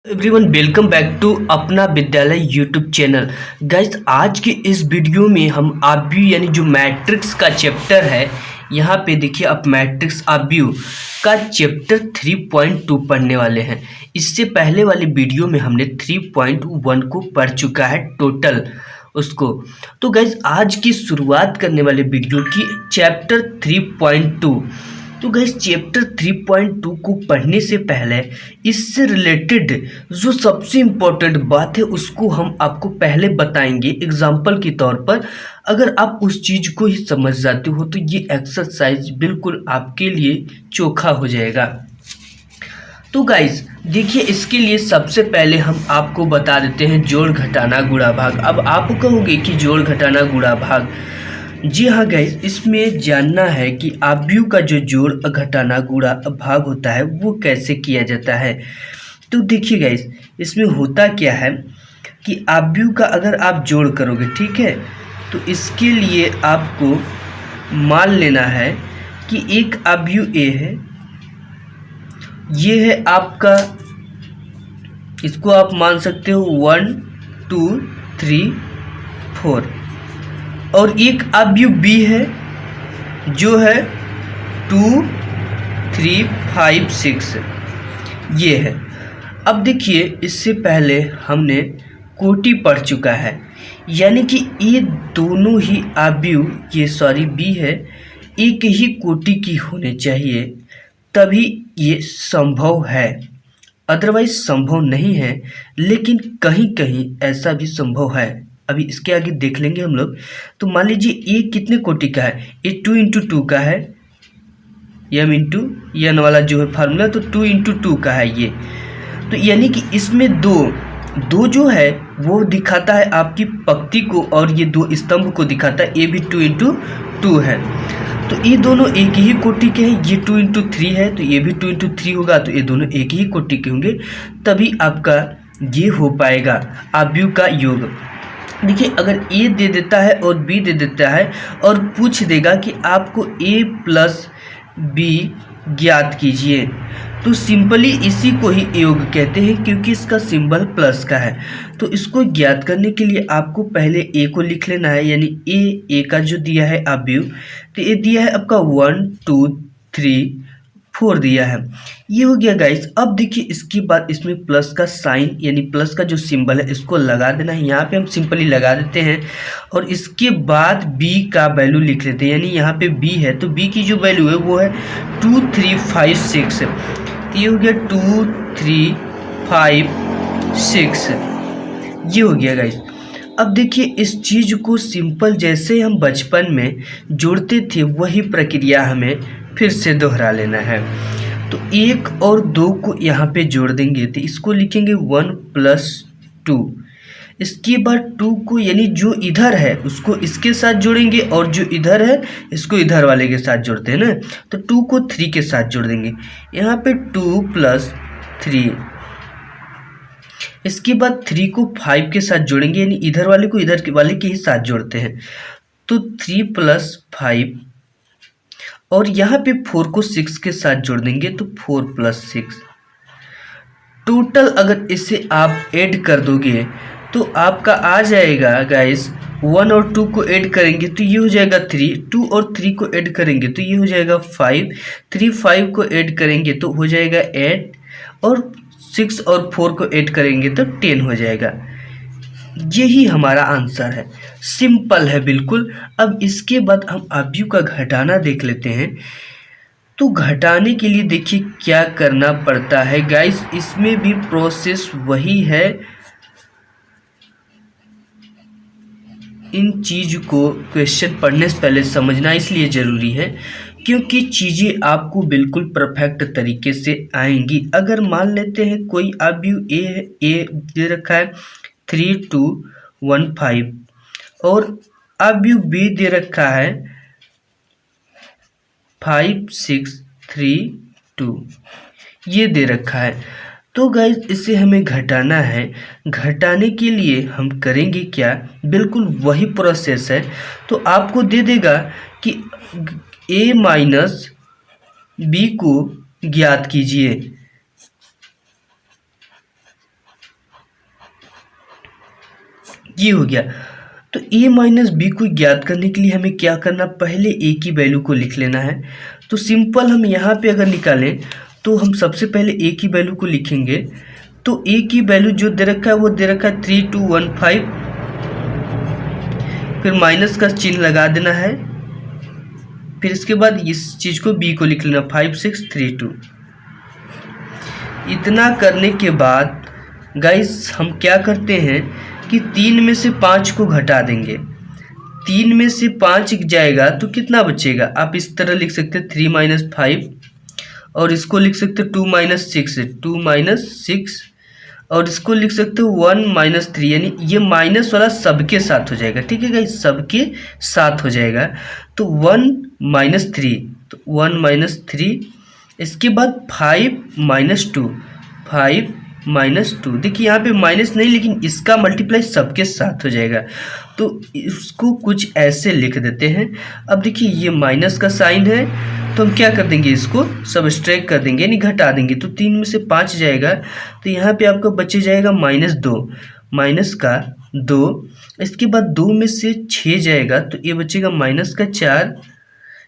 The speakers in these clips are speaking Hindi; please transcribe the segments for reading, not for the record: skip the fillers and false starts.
एवरीवन वेलकम बैक टू अपना विद्यालय यूट्यूब चैनल। गाइस आज के इस वीडियो में हम आव्यूह यानी जो मैट्रिक्स का चैप्टर है, यहाँ पे देखिए आप मैट्रिक्स आव्यूह का चैप्टर 3.2 पढ़ने वाले हैं। इससे पहले वाले वीडियो में हमने 3.1 को पढ़ चुका है टोटल उसको। तो गाइस आज की शुरुआत करने वाले वीडियो की चैप्टर 3.2। तो गाइस चैप्टर 3.2 को पढ़ने से पहले इससे रिलेटेड जो सबसे इम्पोर्टेंट बात है उसको हम आपको पहले बताएंगे एग्जाम्पल के तौर पर। अगर आप उस चीज़ को ही समझ जाते हो तो ये एक्सरसाइज बिल्कुल आपके लिए चोखा हो जाएगा। तो गाइस देखिए, इसके लिए सबसे पहले हम आपको बता देते हैं जोड़ घटाना गुणा भाग। अब आप कहोगे कि जोड़ घटाना गुणा भाग, जी हाँ गाइस, इसमें जानना है कि आव्यूह का जो जोड़ घटाना गुणा भाग होता है वो कैसे किया जाता है। तो देखिए गाइस, इसमें होता क्या है कि आव्यूह का अगर आप जोड़ करोगे, ठीक है, तो इसके लिए आपको मान लेना है कि एक आव्यूह ए है, ये है आपका, इसको आप मान सकते हो 1 2 3 4, और एक आव्यूह बी है जो है 2 3 5 6, ये है। अब देखिए, इससे पहले हमने कोटि पढ़ चुका है, यानी कि ये दोनों ही आव्यूह, ये बी है, एक ही कोटि की होने चाहिए, तभी ये संभव है, अदरवाइज संभव नहीं है। लेकिन कहीं कहीं ऐसा भी संभव है, अभी इसके आगे देख लेंगे हम लोग। तो मान लीजिए ये कितने कोटि का है, ये 2 × 2 का है, m × n वाला जो है फार्मूला, तो 2 × 2 का है ये। तो यानी कि इसमें दो जो है वो दिखाता है आपकी पंक्ति को, और ये दो स्तंभ को दिखाता है, ये भी 2 × 2 है। तो ये दोनों एक ही कोटि के हैं, ये 2 × 3 है तो ये भी 2 × 3 होगा, तो ये दोनों एक ही कोटि के होंगे, तभी आपका ये हो पाएगा आव्यूह का योग। देखिए, अगर ए दे देता है और बी दे देता है और पूछ देगा कि आपको a + b ज्ञात कीजिए, तो सिंपली इसी को ही योग कहते हैं, क्योंकि इसका सिंबल प्लस का है। तो इसको ज्ञात करने के लिए आपको पहले ए को लिख लेना है, यानी ए का जो दिया है आव्यूह, तो ये दिया है आपका 1 2 3 4 दिया है, ये हो गया गाइस। अब देखिए, इसके बाद इसमें प्लस का साइन, यानी प्लस का जो सिंबल है इसको लगा देना है, यहाँ पे हम सिंपली लगा देते हैं, और इसके बाद b का वैल्यू लिख लेते हैं, यानी यहाँ पे b है तो b की जो वैल्यू है वो है 2 3 5 6, ये हो गया 2 3 5 6, ये हो गया गाइस। अब देखिए, इस चीज़ को सिंपल जैसे हम बचपन में जोड़ते थे वही प्रक्रिया हमें फिर से दोहरा लेना है। तो 1 और 2 को यहाँ पे जोड़ देंगे, तो इसको लिखेंगे 1 + 2। इसके बाद 2 को, यानी जो इधर है उसको इसके साथ जोड़ेंगे, और जो इधर है इसको इधर वाले के साथ जोड़ते हैं ना, तो 2 को 3 के साथ जोड़ देंगे, यहाँ पे 2 + 3। इसके बाद 3 को 5 के साथ जोड़ेंगे, यानी इधर वाले को इधर वाले के ही साथ जोड़ते हैं, तो 3 + 5, और यहाँ पे 4 को 6 के साथ जोड़ देंगे, तो 4 + 6। टोटल अगर इसे आप ऐड कर दोगे तो आपका आ जाएगा गाइस, 1 और 2 को ऐड करेंगे तो ये हो जाएगा 3, 2 और 3 को ऐड करेंगे तो ये हो जाएगा 5, 3 5 को ऐड करेंगे तो हो जाएगा 8, और 6 और 4 को ऐड करेंगे तो 10 हो जाएगा। यही हमारा आंसर है, सिंपल है बिल्कुल। अब इसके बाद हम आव्यूह का घटाना देख लेते हैं। तो घटाने के लिए देखिए क्या करना पड़ता है गाइस, इसमें भी प्रोसेस वही है। इन चीज़ को क्वेश्चन पढ़ने से पहले समझना इसलिए ज़रूरी है क्योंकि चीज़ें आपको बिल्कुल परफेक्ट तरीके से आएंगी। अगर मान लेते हैं कोई आव्यूह ए दे रखा है 3 2 1 5, और आव्यूह बी दे रखा है 5 6 3 2, ये दे रखा है। तो गाइस इसे हमें घटाना है। घटाने के लिए हम करेंगे क्या, बिल्कुल वही प्रोसेस है। तो आपको दे देगा कि a - b को ज्ञात कीजिए, ये हो गया। तो a माइनस बी को ज्ञात करने के लिए हमें क्या करना, पहले a की वैल्यू को लिख लेना है। तो सिंपल हम यहाँ पे अगर निकालें तो हम सबसे पहले a की वैल्यू को लिखेंगे। तो a की वैल्यू जो दे रखा है वो दे रखा है 3215, फिर माइनस का चिन्ह लगा देना है, फिर इसके बाद इस चीज़ को b को लिख लेना 5632। इतना करने के बाद गाइस हम क्या करते हैं कि 3 में से 5 को घटा देंगे। 3 में से 5 जाएगा तो कितना बचेगा, आप इस तरह लिख सकते हैं 3 माइनस 5, और इसको लिख सकते हैं 2 माइनस 6, 2 माइनस 6, और इसको लिख सकते हो 1 माइनस 3, यानी ये माइनस वाला सबके साथ हो जाएगा। ठीक है गाइस, सबके साथ हो जाएगा। तो 1 माइनस 3, तो 1 माइनस 3, इसके बाद 5 माइनस 2, 5 माइनस 2। देखिए यहाँ पे माइनस नहीं, लेकिन इसका मल्टीप्लाई सबके साथ हो जाएगा, तो इसको कुछ ऐसे लिख देते हैं। अब देखिए ये माइनस का साइन है, तो हम क्या कर देंगे, इसको सबट्रैक्ट कर देंगे, यानी घटा देंगे। तो 3 में से 5 जाएगा, तो यहाँ पे आपका बचे जाएगा माइनस 2, माइनस का 2। इसके बाद 2 में से 6 जाएगा, तो ये बचेगा माइनस का 4।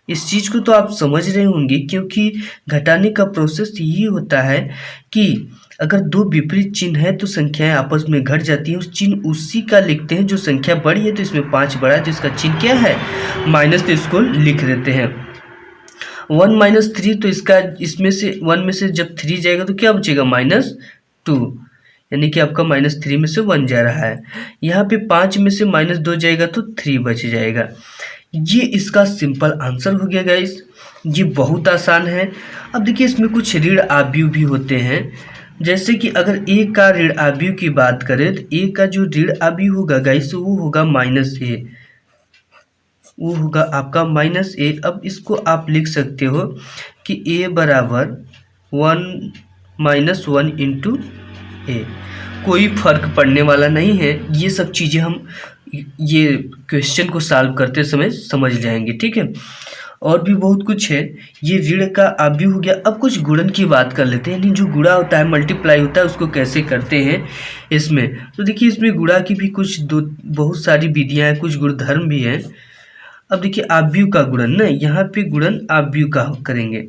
इस चीज़ को तो आप समझ रहे होंगे, क्योंकि घटाने का प्रोसेस ये होता है कि अगर दो विपरीत चिन्ह है तो संख्याएं आपस में घट जाती हैं, उस चिन्ह उसी का लिखते हैं। जो संख्या बड़ी है तो इसमें 5 बड़ा है, तो इसका चिन्ह क्या है, माइनस, तो इसको लिख देते हैं। 1 माइनस 3, तो इसका इसमें से 1 में से जब 3 जाएगा तो क्या बचेगा, माइनस 2, यानी कि आपका माइनस 3 में से 1 जा रहा है। यहाँ पे 5 में से माइनस 2 जाएगा तो 3 बच जाएगा। ये इसका सिंपल आंसर हो गया गाइस, ये बहुत आसान है। अब देखिए इसमें कुछ ऋण आव्यूह भी होते हैं, जैसे कि अगर a का ऋण आव्यूह की बात करें तो a का जो ऋण आव्यूह होगा गाइस वो होगा माइनस a, वो होगा आपका माइनस a। अब इसको आप लिख सकते हो कि a बराबर 1 माइनस 1 इंटू a। कोई फर्क पड़ने वाला नहीं है, ये सब चीज़ें हम ये क्वेश्चन को सॉल्व करते समय समझ जाएंगे। ठीक है, और भी बहुत कुछ है। ये ऋण का आव्यूह हो गया। अब कुछ गुणन की बात कर लेते हैं, यानी जो गुणा होता है, मल्टीप्लाई होता है, उसको कैसे करते हैं इसमें। तो देखिए इसमें गुणा की भी कुछ बहुत सारी विधियां हैं, कुछ गुणधर्म भी हैं। अब देखिए आव्यूह का गुणन ना, यहाँ पे गुणन आव्यूह का करेंगे,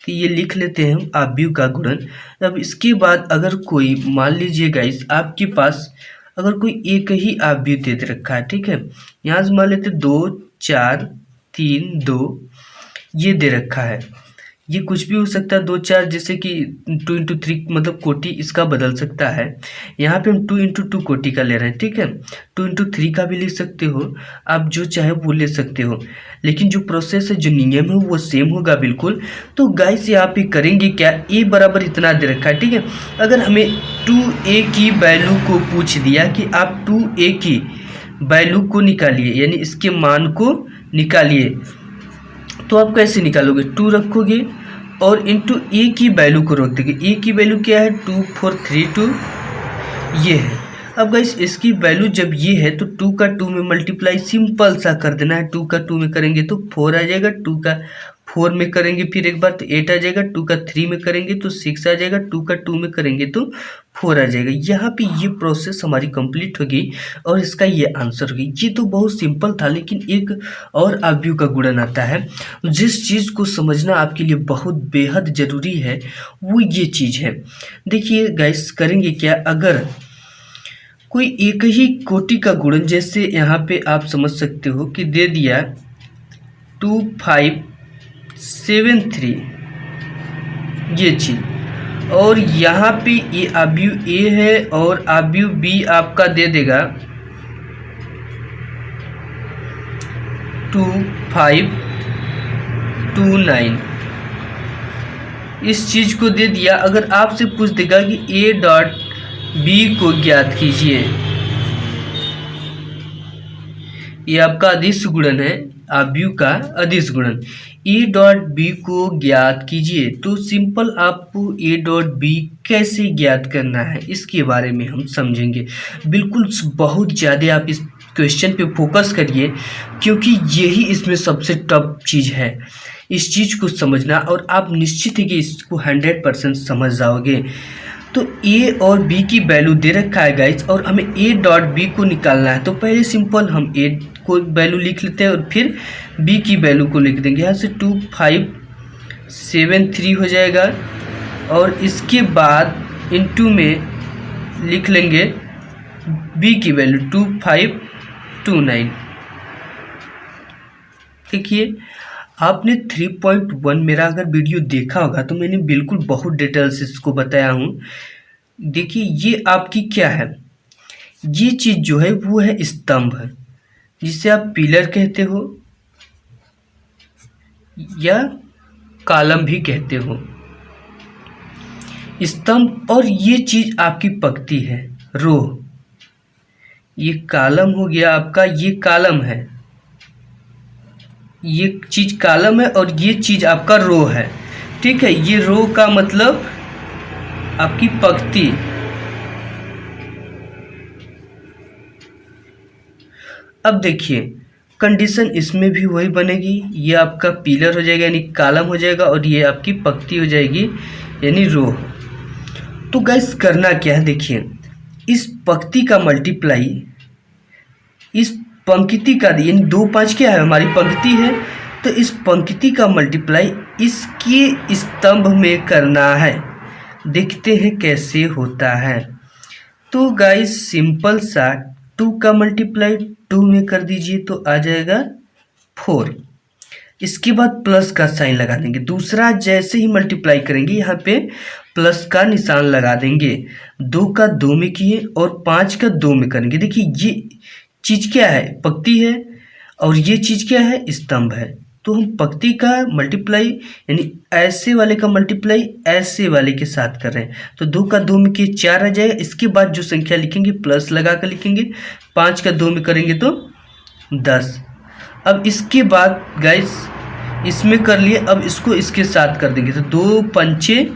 कि ये लिख लेते हैं हम आव्यूह का गुणन। अब इसके बाद अगर कोई मान लीजिए गाइस आपके पास अगर कोई एक ही आव्यूह दे रखा है, ठीक है, यहाँ से मान लेते 2 4 3 2 ये दे रखा है, ये कुछ भी हो सकता है 2 4, जैसे कि 2 इंटू 3 मतलब कोटि इसका बदल सकता है। यहाँ पे हम 2 इंटू 2 कोटि का ले रहे हैं, ठीक है। 2 इंटू 3 का भी लिख सकते हो, आप जो चाहे वो ले सकते हो, लेकिन जो प्रोसेस है, जो नियम है वो सेम होगा बिल्कुल। तो गाइस यहाँ पे करेंगे क्या, a बराबर इतना दे रखा है, ठीक है। अगर हमें 2a की वैल्यू को पूछ दिया कि आप 2a की वैल्यू को निकालिए, यानी इसके मान को निकालिए, तो आप कैसे निकालोगे, 2 रखोगे और इंटू a की वैल्यू को रख देंगे। a की वैल्यू क्या है, 2432 ये है। अब गाइस इसकी वैल्यू जब ये है तो 2 का 2 में मल्टीप्लाई सिंपल सा कर देना है। 2 का 2 में करेंगे तो 4 आ जाएगा, 2 का 4 में करेंगे फिर एक बार तो 8 आ जाएगा, 2 का 3 में करेंगे तो 6 आ जाएगा, 2 का 2 में करेंगे तो 4 आ जाएगा। यहाँ पे ये प्रोसेस हमारी कंप्लीट होगी और इसका ये आंसर होगी। ये तो बहुत सिंपल था, लेकिन एक और आव्यूह का गुणन आता है, जिस चीज़ को समझना आपके लिए बहुत बेहद ज़रूरी है, वो ये चीज़ है। देखिए गाइस करेंगे क्या, अगर कोई एक ही कोटि का गुणन, जैसे यहाँ पे आप समझ सकते हो कि दे दिया 2573 ये चीज, और यहाँ पे ये आव्यूह A है और आव्यूह B आपका दे देगा 2529। इस चीज को दे दिया। अगर आपसे पूछ देगा कि A डॉट B को ज्ञात कीजिए, ये आपका अदिश गुणन है, आव्यूह का अदिश गुणन। A डॉट B को ज्ञात कीजिए, तो सिंपल आपको A डॉट B कैसे ज्ञात करना है इसके बारे में हम समझेंगे। बिल्कुल बहुत ज़्यादा आप इस क्वेश्चन पे फोकस करिए, क्योंकि यही इसमें सबसे टफ चीज़ है, इस चीज़ को समझना, और आप निश्चित है कि इसको 100% समझ जाओगे। तो ए और बी की वैल्यू दे रखा है गाइस, और हमें ए डॉट बी को निकालना है। तो पहले सिंपल हम ए को वैल्यू लिख लेते हैं और फिर बी की वैल्यू को लिख देंगे। यहाँ से 2573 हो जाएगा, और इसके बाद इनटू में लिख लेंगे बी की वैल्यू 2529। देखिए आपने 3.1 मेरा अगर वीडियो देखा होगा तो मैंने बिल्कुल बहुत डिटेल से इसको बताया हूँ। देखिए ये आपकी क्या है, ये चीज़ जो है वो है स्तंभ, जिसे आप पिलर कहते हो या कॉलम भी कहते हो, स्तंभ। और ये चीज़ आपकी पंक्ति है, रो। ये कॉलम हो गया आपका, ये कॉलम है, ये चीज़ कॉलम है और ये चीज़ आपका रो है। ठीक है, ये रो का मतलब आपकी पंक्ति। अब देखिए कंडीशन इसमें भी वही बनेगी, ये आपका पिलर हो जाएगा यानी कॉलम हो जाएगा, और ये आपकी पंक्ति हो जाएगी यानी रो। तो गाइस करना क्या है, देखिए इस पंक्ति का मल्टीप्लाई इस पंक्ति का, यानी 2 5 क्या है हमारी पंक्ति है, तो इस पंक्ति का मल्टीप्लाई इसके स्तंभ में करना है। देखते हैं कैसे होता है। तो गाइस सिंपल सा 2 का मल्टीप्लाई 2 में कर दीजिए तो आ जाएगा 4। इसके बाद प्लस का साइन लगा देंगे। दूसरा जैसे ही मल्टीप्लाई करेंगे यहाँ पे प्लस का निशान लगा देंगे। 2 का 2 में किए और 5 का 2 में करेंगे। देखिए ये चीज़ क्या है, पंक्ति है, और ये चीज़ क्या है, स्तंभ है। तो हम पंक्ति का मल्टीप्लाई यानी ऐसे वाले का मल्टीप्लाई ऐसे वाले के साथ कर रहे हैं। तो 2 का 2 में किए 4 आ जाएगा। इसके बाद जो संख्या लिखेंगे प्लस लगा कर लिखेंगे। 5 का 2 में करेंगे तो 10। अब इसके बाद गाइस इसमें कर लिए, अब इसको इसके साथ कर देंगे तो 2 पंचे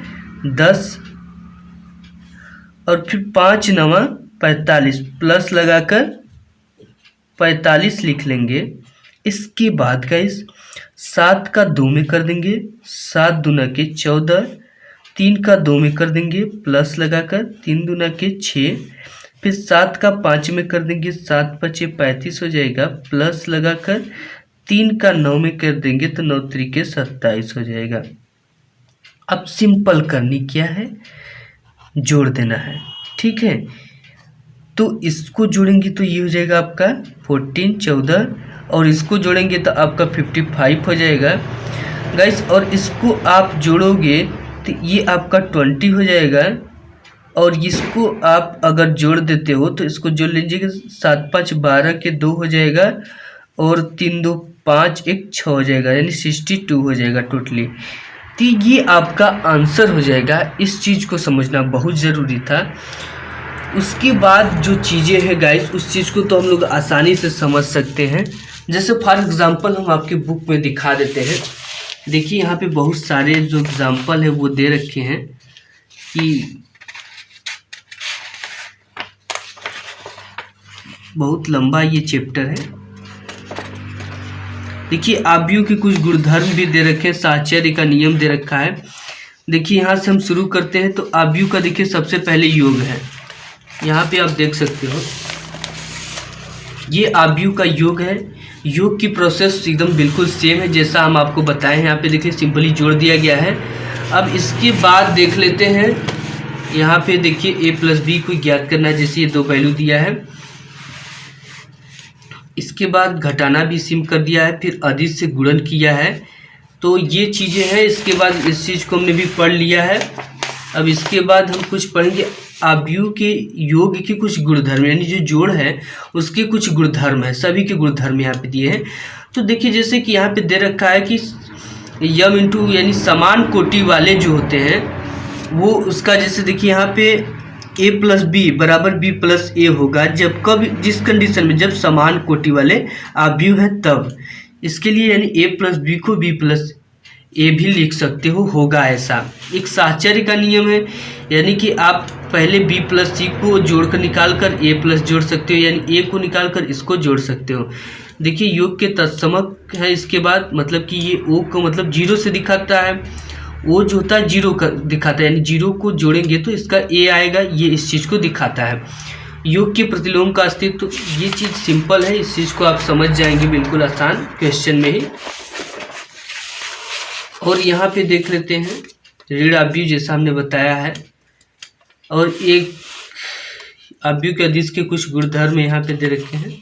10 और फिर 5 9 45 प्लस लगाकर 45 लिख लेंगे। इसके बाद गाइस 7 का 2 में कर देंगे, 7 दूना के 14, 3 का 2 में कर देंगे प्लस लगाकर, 3 दूना के 6, फिर 7 का 5 में कर देंगे, 7 5 35 हो जाएगा प्लस लगाकर, 3 का 9 में कर देंगे तो 9 3 27 हो जाएगा। अब सिंपल करनी क्या है, जोड़ देना है। ठीक है, तो इसको जोड़ेंगे तो ये हो जाएगा आपका 14 14, और इसको जोड़ेंगे तो आपका 55 हो जाएगा गाइस। और इसको आप जोड़ोगे तो ये आपका 20 हो जाएगा, और इसको आप अगर जोड़ देते हो तो इसको जोड़ लीजिएगा, 7 5 12 के 2 हो जाएगा, और 3 2 5 1 6 हो जाएगा, यानी 62 हो जाएगा टोटली। तो ये आपका आंसर हो जाएगा। इस चीज़ को समझना बहुत ज़रूरी था। उसके बाद जो चीज़ें हैं गाइस, उस चीज़ को तो हम लोग आसानी से समझ सकते हैं। जैसे फॉर एग्जांपल हम आपके बुक में दिखा देते हैं। देखिए यहाँ पे बहुत सारे जो एग्जांपल है वो दे रखे हैं कि बहुत लंबा ये चैप्टर है। देखिए आव्यूह के कुछ गुणधर्म भी दे रखे हैं, साहचर्य का नियम दे रखा है। देखिए यहाँ से हम शुरू करते हैं। तो आव्यूह का देखिए सबसे पहले योग है, यहाँ पे आप देख सकते हो ये आव्यूह का योग है। योग की प्रोसेस एकदम बिल्कुल सेम है जैसा हम आपको बताए हैं। यहाँ पे देखिए सिंपली जोड़ दिया गया है। अब इसके बाद देख लेते हैं, यहाँ पे देखिए a प्लस बी को ज्ञात करना है, जैसे ये 2 वैल्यू दिया है। इसके बाद घटाना भी सिम कर दिया है, फिर अधिक से गुणन किया है। तो ये चीज़ें हैं। इसके बाद इस चीज़ को हमने भी पढ़ लिया है। अब इसके बाद हम कुछ पढ़ेंगे आव्यूह के योग के कुछ गुणधर्म, यानी जो जोड़ है उसके कुछ गुणधर्म है। सभी के गुणधर्म यहाँ पे दिए हैं। तो देखिए जैसे कि यहाँ पे दे रखा है कि यम इंटू यानी समान कोटि वाले जो होते हैं वो उसका, जैसे देखिए यहाँ पे a प्लस बी बराबर b प्लस ए होगा जब कब, जिस कंडीशन में जब समान कोटि वाले आव्यूह हैं तब। इसके लिए यानी a प्लस बी को b प्लस ए भी लिख सकते हो, होगा ऐसा। एक साहचर्य का नियम है, यानी कि आप पहले b प्लस सी को जोड़कर निकाल कर a प्लस जोड़ सकते हो, यानी a को निकाल कर इसको जोड़ सकते हो। देखिए योग के तत्समक है। इसके बाद मतलब कि ये o को मतलब 0 से दिखाता है, वो जो होता है जीरो का दिखाता है, यानी जीरो को जोड़ेंगे तो इसका ए आएगा, ये इस चीज़ को दिखाता है। योग के प्रतिलोम का अस्तित्व, तो ये चीज़ सिंपल है, इस चीज़ को आप समझ जाएंगे बिल्कुल आसान क्वेश्चन में ही। और यहाँ पे देख लेते हैं ऋण अवयव जैसा हमने बताया है, और एक अवयव के अदिश के कुछ गुणधर्म यहाँ पे दे रखे हैं,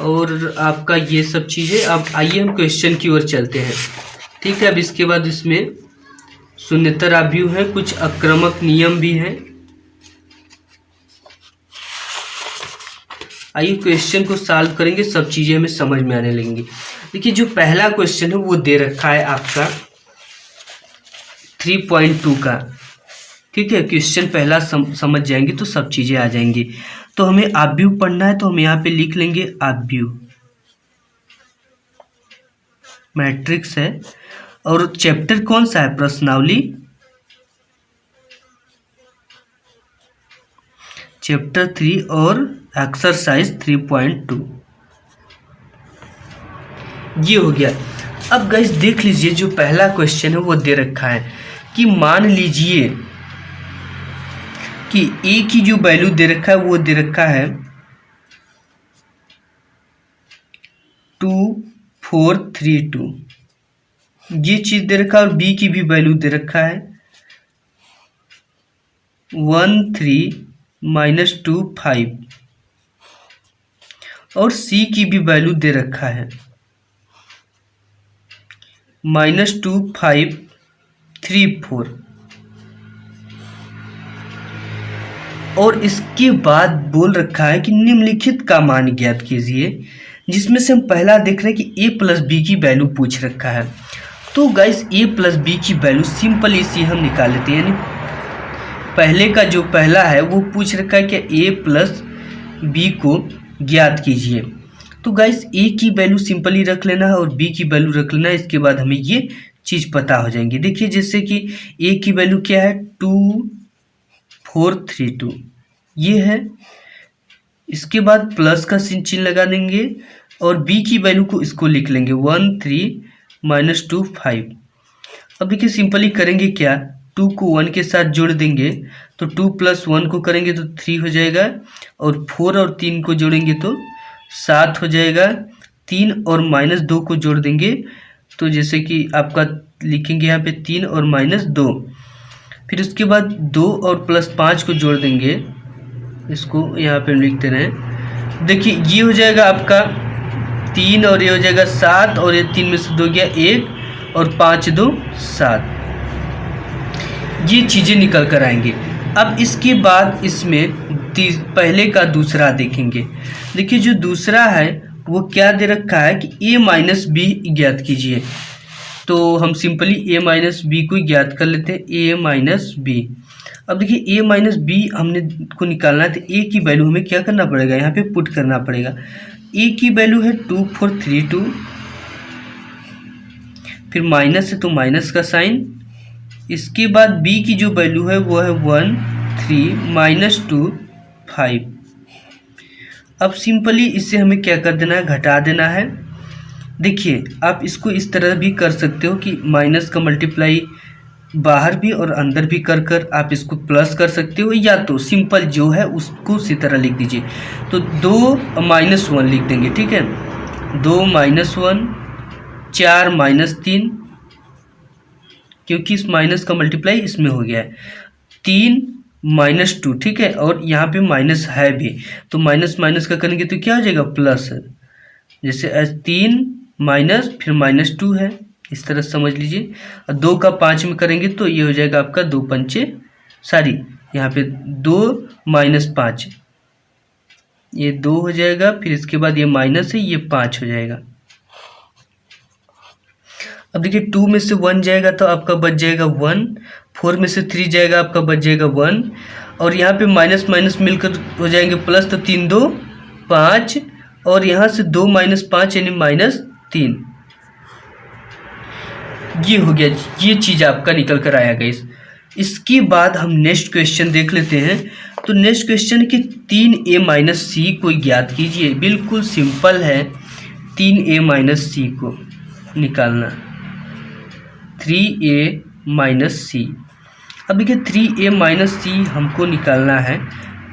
और आपका ये सब चीज़ें। अब आइए हम क्वेश्चन की ओर चलते हैं, ठीक है। अब इसके बाद इसमें शून्येतर अवयव है, कुछ आक्रामक नियम भी हैं। आइए क्वेश्चन को सॉल्व करेंगे, सब चीज़ें हमें समझ में आने लगेंगी। देखिए जो पहला क्वेश्चन है वो दे रखा है आपका 3.2 का, ठीक है। क्वेश्चन पहला समझ जाएंगे तो सब चीज़ें आ जाएंगी। तो हमें अवयव पढ़ना है, तो हम यहाँ पे लिख लेंगे अवयव, मैट्रिक्स है। और चैप्टर कौन सा है? प्रश्नावली, चैप्टर 3 और एक्सरसाइज 3.2, ये हो गया। अब गाइस देख लीजिए जो पहला क्वेश्चन है वो दे रखा है कि मान लीजिए कि ए की जो वैल्यू दे रखा है वो दे रखा है 2432, ये चीज दे रखा है। और बी की भी वैल्यू दे रखा है 13-25, और सी की भी वैल्यू दे रखा है -2534। और इसके बाद बोल रखा है कि निम्नलिखित का मान ज्ञात कीजिए, जिसमें से हम पहला देख रहे हैं कि a प्लस बी की वैल्यू पूछ रखा है। तो गाइस a प्लस बी की वैल्यू सिंपल इसी हम निकाल लेते हैं, यानी पहले का जो पहला है वो पूछ रखा है कि a प्लस बी को ज्ञात कीजिए। तो गाइस a की वैल्यू सिंपली रख लेना है और b की वैल्यू रख लेना है, इसके बाद हमें ये चीज़ पता हो जाएंगी। देखिए जैसे कि a की वैल्यू क्या है 2432, ये है। इसके बाद प्लस का चिन्ह लगा देंगे और b की वैल्यू को इसको लिख लेंगे 13-25। अब देखिए सिंपली करेंगे क्या, 2 को 1 के साथ जोड़ देंगे तो 2 + 1 को करेंगे तो 3 हो जाएगा, और 4 और 3 को जोड़ेंगे तो 7 हो जाएगा। 3 और -2 को जोड़ देंगे तो जैसे कि आपका लिखेंगे यहाँ पे 3 और -2, फिर उसके बाद 2 और +5 को जोड़ देंगे, इसको यहाँ पे लिखते रहें। देखिए ये हो जाएगा आपका 3 और ये हो जाएगा 7, और ये 3 में से 2 गया 1, और 5 2 7, ये चीज़ें निकल कर आएंगी। अब इसके बाद इसमें पहले का दूसरा देखेंगे। देखिए जो दूसरा है वो क्या दे रखा है कि a माइनस बी ज्ञात कीजिए। तो हम सिंपली a माइनस बी को ज्ञात कर लेते हैं, a माइनस बी। अब देखिए a माइनस बी हमने को निकालना है, तो a की वैल्यू हमें क्या करना पड़ेगा, यहाँ पे पुट करना पड़ेगा। a की वैल्यू है 2432, फिर माइनस है तो माइनस का साइन। इसके बाद b की जो वैल्यू है वो है 13-25। अब सिंपली इससे हमें क्या कर देना है, घटा देना है। देखिए आप इसको इस तरह भी कर सकते हो कि माइनस का मल्टीप्लाई बाहर भी और अंदर भी कर कर आप इसको प्लस कर सकते हो, या तो सिंपल जो है उसको उसी तरह लिख दीजिए। तो 2 - 1 लिख देंगे, ठीक है। 2 - 1, 4 - 3, क्योंकि इस माइनस का मल्टीप्लाई इसमें हो गया है। 3 - 2, ठीक है। और यहाँ पे माइनस है भी, तो माइनस माइनस का करेंगे तो क्या हो जाएगा, प्लस। जैसे 3 माइनस फिर -2 है, इस तरह समझ लीजिए। और 2 का 5 में करेंगे तो ये हो जाएगा आपका 2 पंचे, सॉरी यहाँ पे 2 - 5, ये 2 हो जाएगा। फिर इसके बाद ये माइनस है, ये 5 हो जाएगा। अब देखिए 2 में से 1 जाएगा तो आपका बच जाएगा 1, 4 में से 3 जाएगा आपका बच जाएगा 1, और यहाँ पे माइनस माइनस मिलकर हो जाएंगे प्लस, तो 3 2 5, और यहाँ से 2 - 5 यानी -3, ये हो गया। ये चीज़ आपका निकल कर आया गाइस। इसके बाद हम नेक्स्ट क्वेश्चन देख लेते हैं। तो नेक्स्ट क्वेश्चन कि 3a - c को ज्ञात कीजिए। बिल्कुल सिंपल है 3a - c को निकालना। 3a माइनस सी। अब देखिए 3a माइनस सी हमको निकालना है,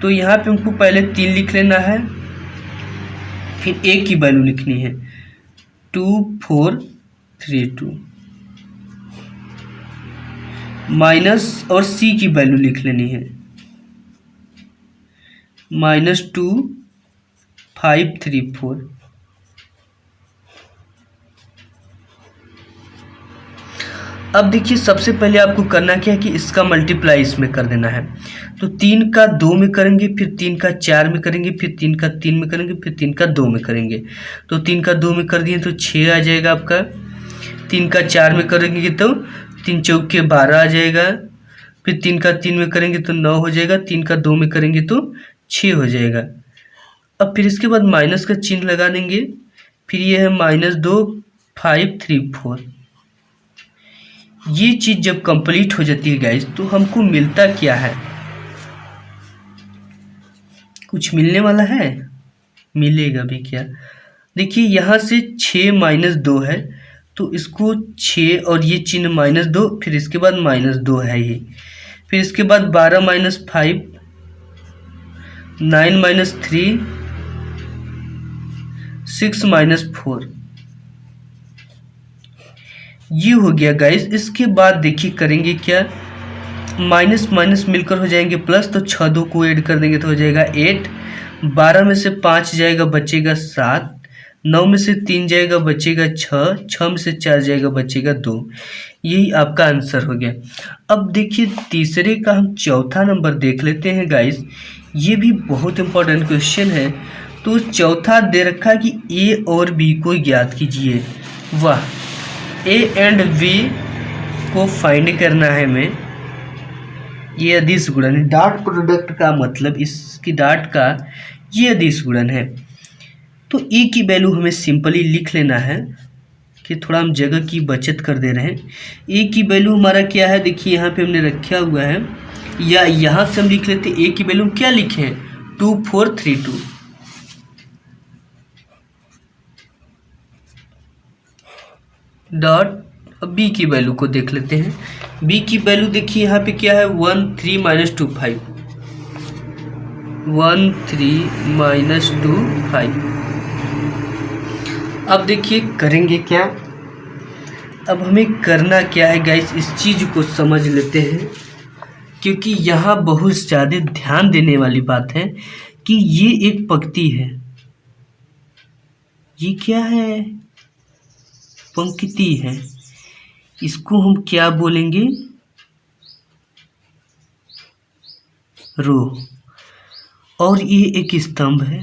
तो यहाँ पे हमको पहले 3 लिख लेना है, फिर a की वैल्यू लिखनी है 2 4 3 2 माइनस और c की वैल्यू लिख लेनी है -2 5 3 4। अब देखिए सबसे पहले आपको करना क्या है कि इसका मल्टीप्लाई इसमें कर देना है। तो 3 का 2 में करेंगे, फिर 3 का 4 में करेंगे, फिर 3 का 3 में करेंगे, फिर 3 का 2 में करेंगे। तो 3 का 2 में कर दिए तो 6 आ जाएगा आपका। 3 का 4 में करेंगे तो 3 चौके 12 आ जाएगा। फिर 3 का 3 में करेंगे तो 9 हो जाएगा। 3 का 2 में करेंगे तो 6 हो जाएगा। अब फिर इसके बाद माइनस का चिन्ह लगा देंगे। फिर ये है -2 5 3 4। ये चीज़ जब कंप्लीट हो जाती है गाइस, तो हमको मिलता क्या है? कुछ मिलने वाला है, मिलेगा भी क्या? देखिए यहाँ से 6 - 2 है, तो इसको 6 और ये चिन्ह -2, फिर इसके बाद -2 है ये। फिर इसके बाद 12 - 5 9 - 3 6 - 4। ये हो गया गाइस। इसके बाद देखिए करेंगे क्या, माइनस माइनस मिलकर हो जाएंगे प्लस, तो 6 2 को ऐड कर देंगे तो हो जाएगा 8। 12 में से 5 जाएगा बचेगा 7। 9 में से 3 जाएगा बचेगा 6। 6 में से 4 जाएगा बचेगा 2। यही आपका आंसर हो गया। अब देखिए तीसरे का हम चौथा नंबर देख लेते हैं गाइस। ये भी बहुत इंपॉर्टेंट क्वेश्चन है। तो चौथा दे रखा है कि ए और बी को ज्ञात कीजिए। वाह, ए एंड बी को फाइंड करना है हमें। ये अदिश गुणन है। डॉट प्रोडक्ट का मतलब इसकी डॉट का ये अदिश गुणन है। तो ए की वैल्यू हमें सिंपली लिख लेना है कि थोड़ा हम जगह की बचत कर दे रहे हैं। ए की वैल्यू हमारा क्या है, देखिए यहाँ पे हमने रखा हुआ है, या यहाँ से हम लिख लेते हैं। ए की वैल्यू क्या लिखे हैं, 2 4 3 2। डॉट। अब बी की वैल्यू को देख लेते हैं। बी की वैल्यू देखिए यहाँ पे क्या है, 1 3 - 2 5। 1 3 - 2 5। अब देखिए करेंगे क्या, अब हमें करना क्या है गाइस, इस चीज़ को समझ लेते हैं, क्योंकि यहाँ बहुत ज़्यादा ध्यान देने वाली बात है कि ये एक पंक्ति है। ये क्या है, पंक्ति है। इसको हम क्या बोलेंगे, रो। और ये एक स्तंभ है,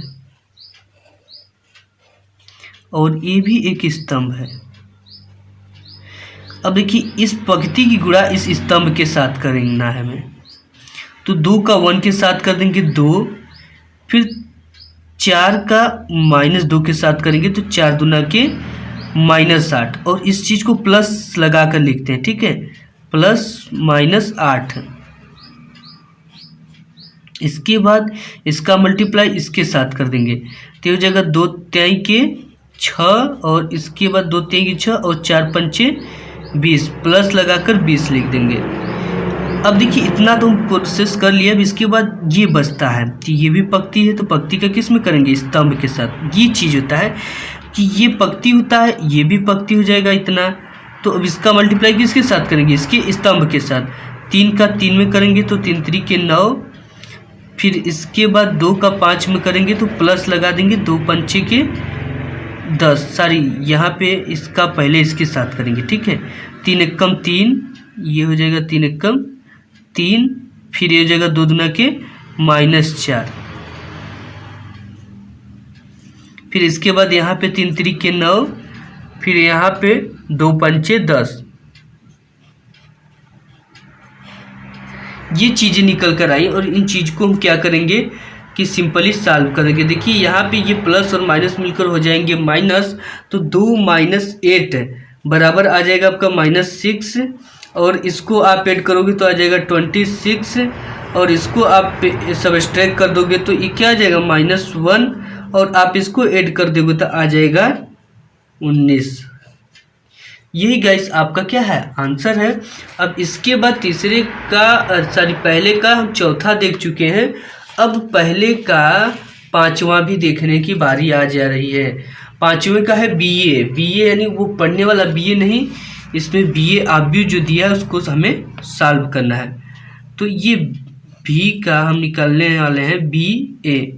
और ये भी एक स्तंभ है। अब देखिए इस पंक्ति की गुणा इस स्तंभ के साथ करना है हमें। तो 2 का 1 के साथ कर देंगे 2, फिर 4 का -2 के साथ करेंगे तो 4 दूना के -8, और इस चीज़ को प्लस लगा कर लिखते हैं, ठीक है, प्लस -8। इसके बाद इसका मल्टीप्लाई इसके साथ कर देंगे, तो हो जाएगा 2 3 के 6, और इसके बाद 2 3 के 6 और 4 5 20, प्लस लगाकर 20 लिख देंगे। अब देखिए इतना तो हम प्रोसेस कर लिया। अब इसके बाद ये बचता है कि ये भी पंक्ति है, तो पंक्ति का किस में करेंगे, स्तंभ के साथ। ये चीज़ होता है कि ये पंक्ति होता है, ये भी पंक्ति हो जाएगा इतना। तो अब इसका मल्टीप्लाई किसके साथ करेंगे, इसके स्तंभ के साथ। 3 का 3 में करेंगे तो 3 3 के 9, फिर इसके बाद 2 का 5 में करेंगे तो प्लस लगा देंगे, 2 5 के 10। सॉरी, यहाँ पे इसका पहले इसके साथ करेंगे, ठीक है। 3 एकम 3, ये हो जाएगा 3 एकम 3, फिर ये हो जाएगा 2 दूना के -4, फिर इसके बाद यहाँ पे 3 3 के 9, फिर यहाँ पे 2 5 10। ये चीज़ें निकल कर आई, और इन चीज़ को हम क्या करेंगे कि सिंपली सॉल्व करेंगे। देखिए यहाँ पे ये प्लस और माइनस मिलकर हो जाएंगे माइनस, तो 2 - 8 बराबर आ जाएगा आपका -6, और इसको आप ऐड करोगे तो आ जाएगा 26, और इसको आप सबट्रैक्ट कर दोगे तो ये क्या आ जाएगा -1, और आप इसको ऐड कर दोगे तो आ जाएगा 19। यही गाइस आपका क्या है आंसर है। अब इसके बाद तीसरे का पहले का हम चौथा देख चुके हैं, अब पहले का पांचवा भी देखने की बारी आ जा रही है। पांचवें का है बीए। बीए यानी वो पढ़ने वाला बीए नहीं, इसमें बीए आव्यूह जो दिया है उसको हमें सॉल्व करना है। तो ये भी का हम निकालने वाले हैं बीए।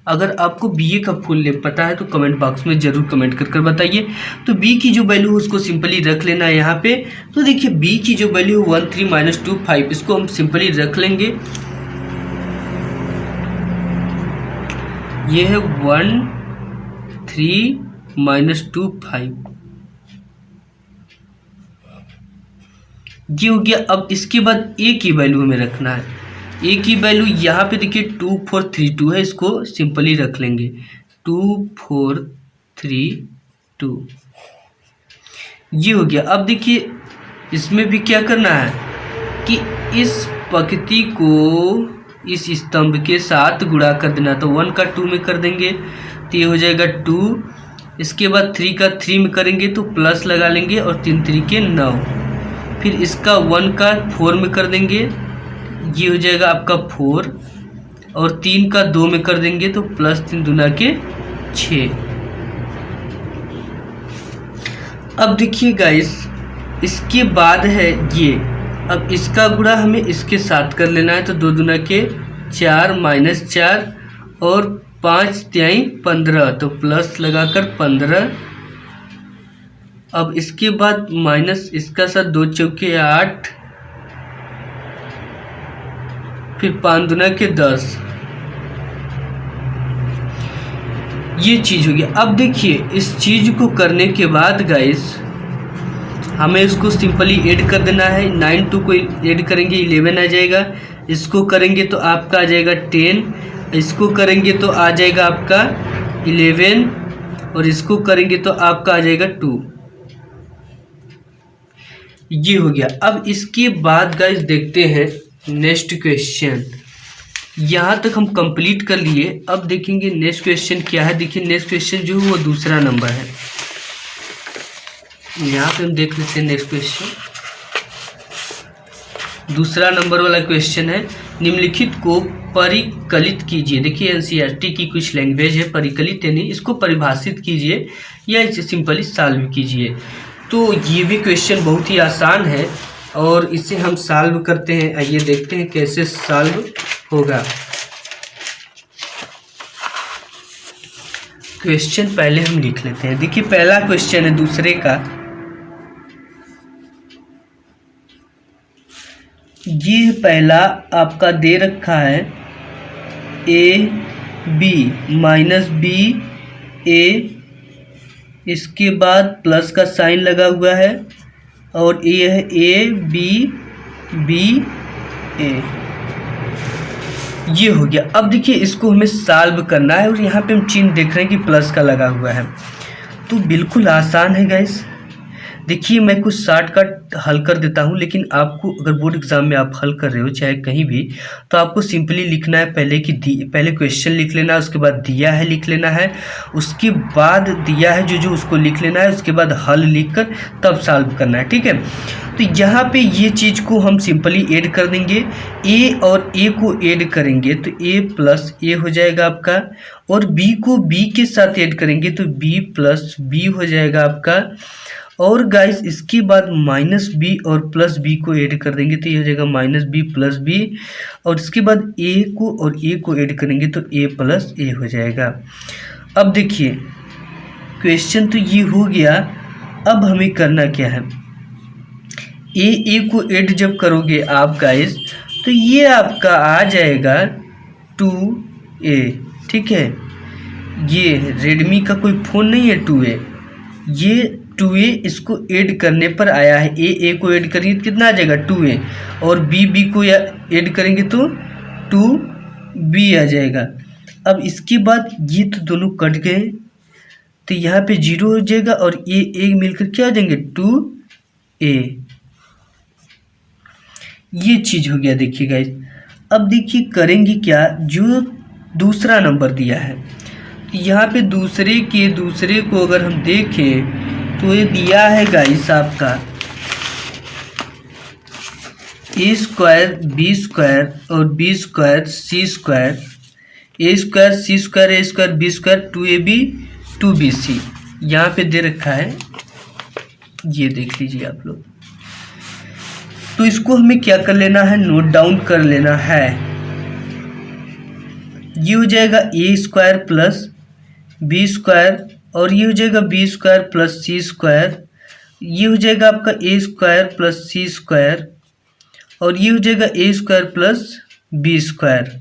अगर आपको बीए का फुल नेम पता है तो कमेंट बॉक्स में ज़रूर कमेंट कर बताइए। तो बी की जो वैल्यू है उसको सिंपली रख लेना है यहाँ पे। तो देखिए बी की जो वैल्यू 1 3 - 2 5, इसको हम सिंपली रख लेंगे। ये है 1 3 - 2 5, ये हो गया। अब इसके बाद ए की वैल्यू हमें रखना है। ए की वैल्यू यहाँ पे देखिए 2 4 3 2 है, इसको सिंपली रख लेंगे 2 4 3 2, ये हो गया। अब देखिए इसमें भी क्या करना है कि इस पंक्ति को इस स्तंभ के साथ गुणा कर देना। तो 1 का 2 में कर देंगे तो ये हो जाएगा 2। इसके बाद 3 का 3 में करेंगे तो प्लस लगा लेंगे और 3 3 के 9। फिर इसका 1 का 4 में कर देंगे, ये हो जाएगा आपका 4। और 3 का 2 में कर देंगे तो प्लस 3 दूना के 6। अब देखिए गाइस इसके बाद है ये, अब इसका गुणा हमें इसके साथ कर लेना है। तो 2 दूना के 4 - 4 और 5 तिहाई 15, तो प्लस लगाकर 15। अब इसके बाद माइनस इसका साथ 2 चौके 8, फिर 5 दूना के 10, ये चीज़ हो गया। अब देखिए इस चीज़ को करने के बाद गाइस हमें इसको सिंपली ऐड कर देना है। 9 2 को ऐड करेंगे 11 आ जाएगा, इसको करेंगे तो आपका आ जाएगा 10, इसको करेंगे तो आ जाएगा आपका 11 और इसको करेंगे तो आपका आ जाएगा 2, ये हो गया। अब इसके बाद गाइस देखते हैं नेक्स्ट क्वेश्चन। यहाँ तक हम कंप्लीट कर लिए। अब देखेंगे नेक्स्ट क्वेश्चन क्या है। देखिए नेक्स्ट क्वेश्चन जो है वो दूसरा नंबर है। यहाँ पे हम देख लेते हैं नेक्स्ट क्वेश्चन। दूसरा नंबर वाला क्वेश्चन है, निम्नलिखित को परिकलित कीजिए। देखिए एनसीईआरटी की कुछ लैंग्वेज है परिकलित, यानी इसको परिभाषित कीजिए या इसे सिंपली सॉल्व कीजिए। तो ये भी क्वेश्चन बहुत ही आसान है और इसे हम सॉल्व करते हैं। आइए देखते हैं कैसे सॉल्व होगा। क्वेश्चन पहले हम लिख लेते हैं। देखिए पहला क्वेश्चन है दूसरे का, ये पहला आपका दे रखा है AB - BA, इसके बाद प्लस का साइन लगा हुआ है और ये है ABBA, ये हो गया। अब देखिए इसको हमें सॉल्व करना है और यहाँ पे हम चिन्ह देख रहे हैं कि प्लस का लगा हुआ है। तो बिल्कुल आसान है गाइस। देखिए मैं कुछ शॉर्टकट हल कर देता हूँ, लेकिन आपको अगर बोर्ड एग्जाम में आप हल कर रहे हो चाहे कहीं भी, तो आपको सिंपली लिखना है पहले क्वेश्चन लिख लेना है, उसके बाद दिया है लिख लेना है, उसके बाद दिया है जो उसको लिख लेना है, उसके बाद हल लिखकर तब सॉल्व करना है, ठीक है। तो यहाँ पे ये चीज़ को हम सिंपली ऐड कर देंगे। ए और ए को ऐड करेंगे तो A + A हो जाएगा आपका, और B को B के साथ ऐड करेंगे तो B + B हो जाएगा आपका। और गाइस इसके बाद -B और +B को ऐड कर देंगे तो ये हो जाएगा -B + B, और इसके बाद A को और A को ऐड करेंगे तो A + A हो जाएगा। अब देखिए क्वेश्चन तो ये हो गया। अब हमें करना क्या है, A को ऐड जब करोगे आप गाइस तो ये आपका आ जाएगा 2A, ठीक है। ये रेडमी का कोई फ़ोन नहीं है 2A, ये 2A इसको ऐड करने पर आया है। A को ऐड करेंगे तो कितना आ जाएगा 2A, और B को ऐड करेंगे तो 2B आ जाएगा। अब इसके बाद ये तो दोनों कट गए तो यहाँ पे 0 हो जाएगा और A मिलकर क्या आ जाएंगे 2A, ये चीज़ हो गया। देखिए गाइस अब देखिए करेंगे क्या, जो दूसरा नंबर दिया है यहाँ पे दूसरे को अगर हम देखें तो ये दिया है गाइस आपका ए स्क्वायर बी स्क्वायर और B square C square, A square C square A square B square 2ab 2bc यहाँ पे दे रखा है, ये देख लीजिए आप लोग। तो इसको हमें क्या कर लेना है, नोट डाउन कर लेना है। ये हो जाएगा ए स्क्वायर प्लस बी स्क्वायर और ये हो जाएगा बी स्क्वायर प्लस सी स्क्वायर, ये हो जाएगा आपका A square plus C square और ये हो जाएगा ए स्क्वायर प्लस बी स्क्वायर।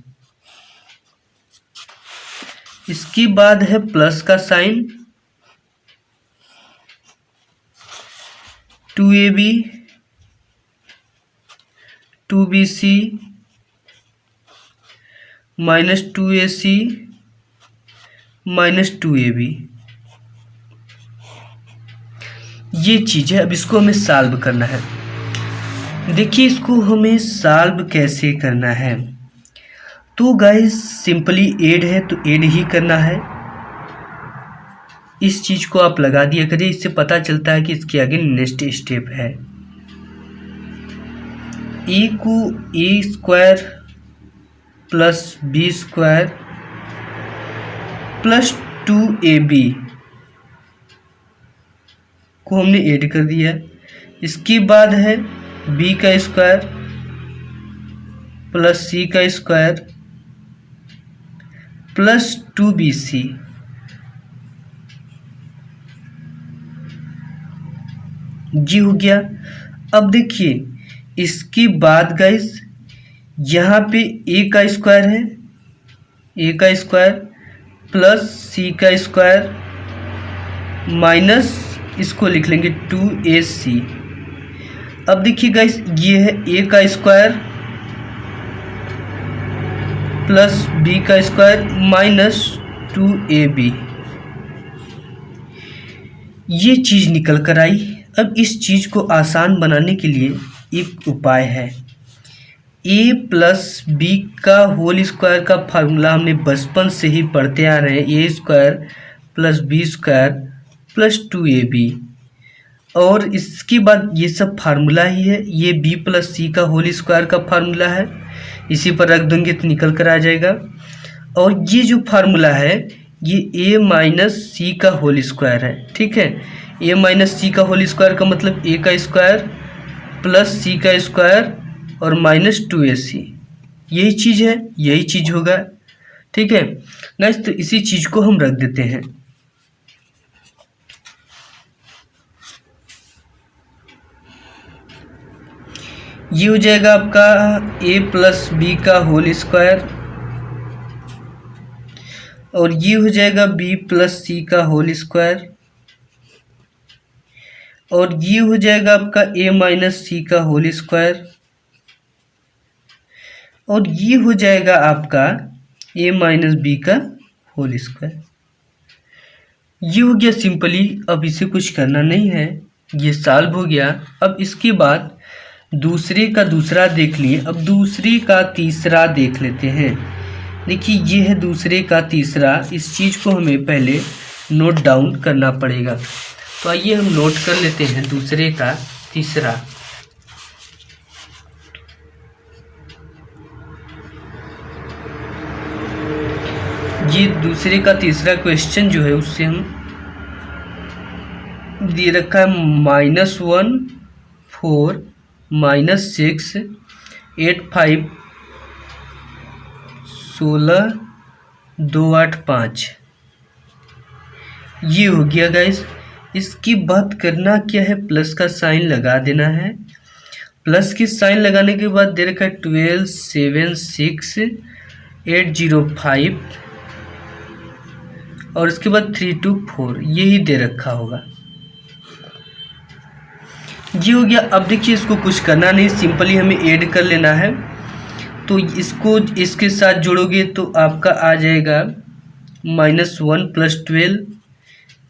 इसके बाद है प्लस का sign, 2ab 2bc minus 2ac minus 2ab, ये चीज़ है। अब इसको हमें सॉल्व करना है। देखिए इसको हमें सॉल्व कैसे करना है, तो गाइस सिंपली ऐड है तो ऐड ही करना है। इस चीज़ को आप लगा दिया करिए, इससे पता चलता है कि इसके आगे नेक्स्ट स्टेप है। ए को A square plus B square plus 2ab को हमने ऐड कर दिया। इसके बाद है बी का स्क्वायर प्लस सी का स्क्वायर प्लस 2bc, जी हो गया। अब देखिए इसके बाद गाइस यहाँ पे ए का स्क्वायर है, ए का स्क्वायर प्लस सी का स्क्वायर माइनस इसको लिख लेंगे 2ac। अब देखिए गाइस ये है ए का स्क्वायर प्लस बी का स्क्वायर माइनस 2ab, ये चीज़ निकल कर आई। अब इस चीज़ को आसान बनाने के लिए एक उपाय है। a प्लस बी का होल स्क्वायर का फार्मूला हमने बचपन से ही पढ़ते आ रहे हैं, A square plus B square plus 2ab, और इसके बाद ये सब फार्मूला ही है। ये b प्लस सी का होल स्क्वायर का फार्मूला है, इसी पर रख देंगे तो निकल कर आ जाएगा। और ये जो फार्मूला है ये a माइनस सी का होल स्क्वायर है, ठीक है। a माइनस सी का होल स्क्वायर का मतलब a का स्क्वायर प्लस सी का स्क्वायर और माइनस 2ac, यही चीज़ है, यही चीज़ होगा, ठीक है गाइस। तो इसी चीज़ को हम रख देते हैं। ये हो जाएगा आपका a प्लस बी का होल स्क्वायर और ये हो जाएगा b प्लस सी का होल स्क्वायर और ये हो जाएगा आपका a माइनस सी का होल स्क्वायर और ये हो जाएगा आपका a माइनस बी का होल स्क्वायर। ये हो गया सिंपली। अब इसे कुछ करना नहीं है, ये सॉल्व हो गया। अब इसके बाद दूसरे का दूसरा देख लिए, अब दूसरे का तीसरा देख लेते हैं। देखिए ये है दूसरे का तीसरा, इस चीज़ को हमें पहले नोट डाउन करना पड़ेगा। तो आइए हम नोट कर लेते हैं दूसरे का तीसरा। ये दूसरे का तीसरा क्वेश्चन जो है उससे हम दे रखा है -1 4 -6 8 5 16 2 8 5, ये हो गया गाइस। इसकी बात करना क्या है, प्लस का साइन लगा देना है। प्लस की साइन लगाने के बाद दे रखा है 12 7 6 8 0 5 और इसके बाद 3 2 4, यही दे रखा होगा। ये हो गया। अब देखिए इसको कुछ करना नहीं, सिंपली हमें ऐड कर लेना है। तो इसको इसके साथ जोड़ोगे तो आपका आ जाएगा -1 + 12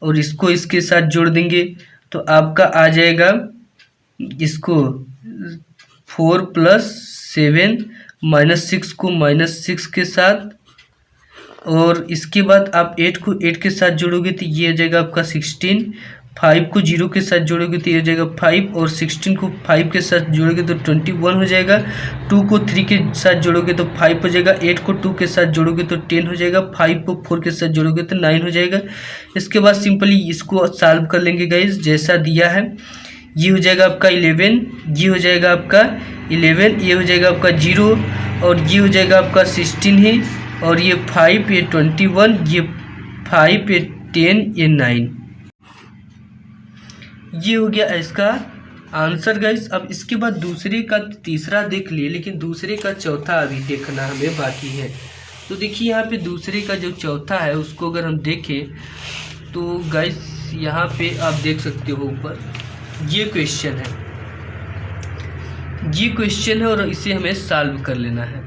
और इसको इसके साथ जोड़ देंगे तो आपका आ जाएगा इसको 4 + 7 -6 को -6 के साथ, और इसके बाद आप 8 को 8 के साथ जोड़ोगे तो ये आ जाएगा आपका 16 5 को 0 के साथ जोड़ोगे तो ये हो जाएगा 5, और 16 को 5 के साथ जोड़ोगे तो 21 हो जाएगा। 2 को 3 के साथ जोड़ोगे तो 5 हो जाएगा। 8 को 2 के साथ जोड़ोगे तो 10 हो जाएगा। 5 को 4 के साथ जोड़ोगे तो 9 हो जाएगा। इसके बाद सिंपली इसको सॉल्व कर लेंगे गाइज, जैसा दिया है। ये हो जाएगा आपका 11, ये हो जाएगा आपका 11, ये हो जाएगा आपका 0, और ये हो जाएगा आपका 16 है, और ये 5, ये 21, ये 5, ये 10, ये 9। ये हो गया इसका आंसर गाइस। अब इसके बाद दूसरे का तीसरा देख लिए, लेकिन दूसरे का चौथा अभी देखना हमें बाकी है। तो देखिए यहाँ पे दूसरे का जो चौथा है उसको अगर हम देखें तो गाइस यहाँ पे आप देख सकते हो ऊपर ये क्वेश्चन है, ये क्वेश्चन है और इसे हमें सॉल्व कर लेना है।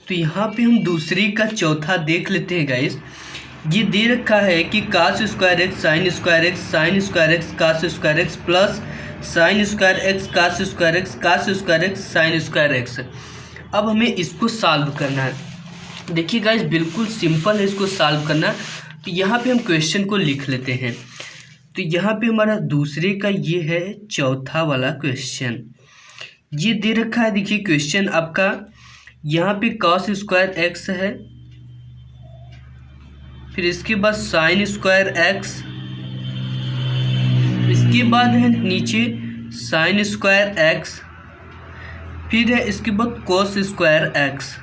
तो यहाँ पे हम दूसरे का चौथा देख लेते हैं गाइस। ये दे रखा है कि cos square x sine square x sine square x cos square x plus sine square x cos square x cos square x sine square x. अब हमें इसको सॉल्व करना है। देखिए गाइस बिल्कुल सिंपल है इसको सॉल्व करना। तो यहाँ पे हम क्वेश्चन को लिख लेते हैं। तो यहाँ पे हमारा दूसरे का ये है चौथा वाला क्वेश्चन। ये दे रखा है, देखिए क्वेश्चन आपका यहाँ पे कॉस स्क्वायर एक्स है, फिर इसके बाद साइन स्क्वायर एक्स, इसके बाद है नीचे साइन स्क्वायर एक्स, फिर है इसके बाद कोस स्क्वायर एक्स,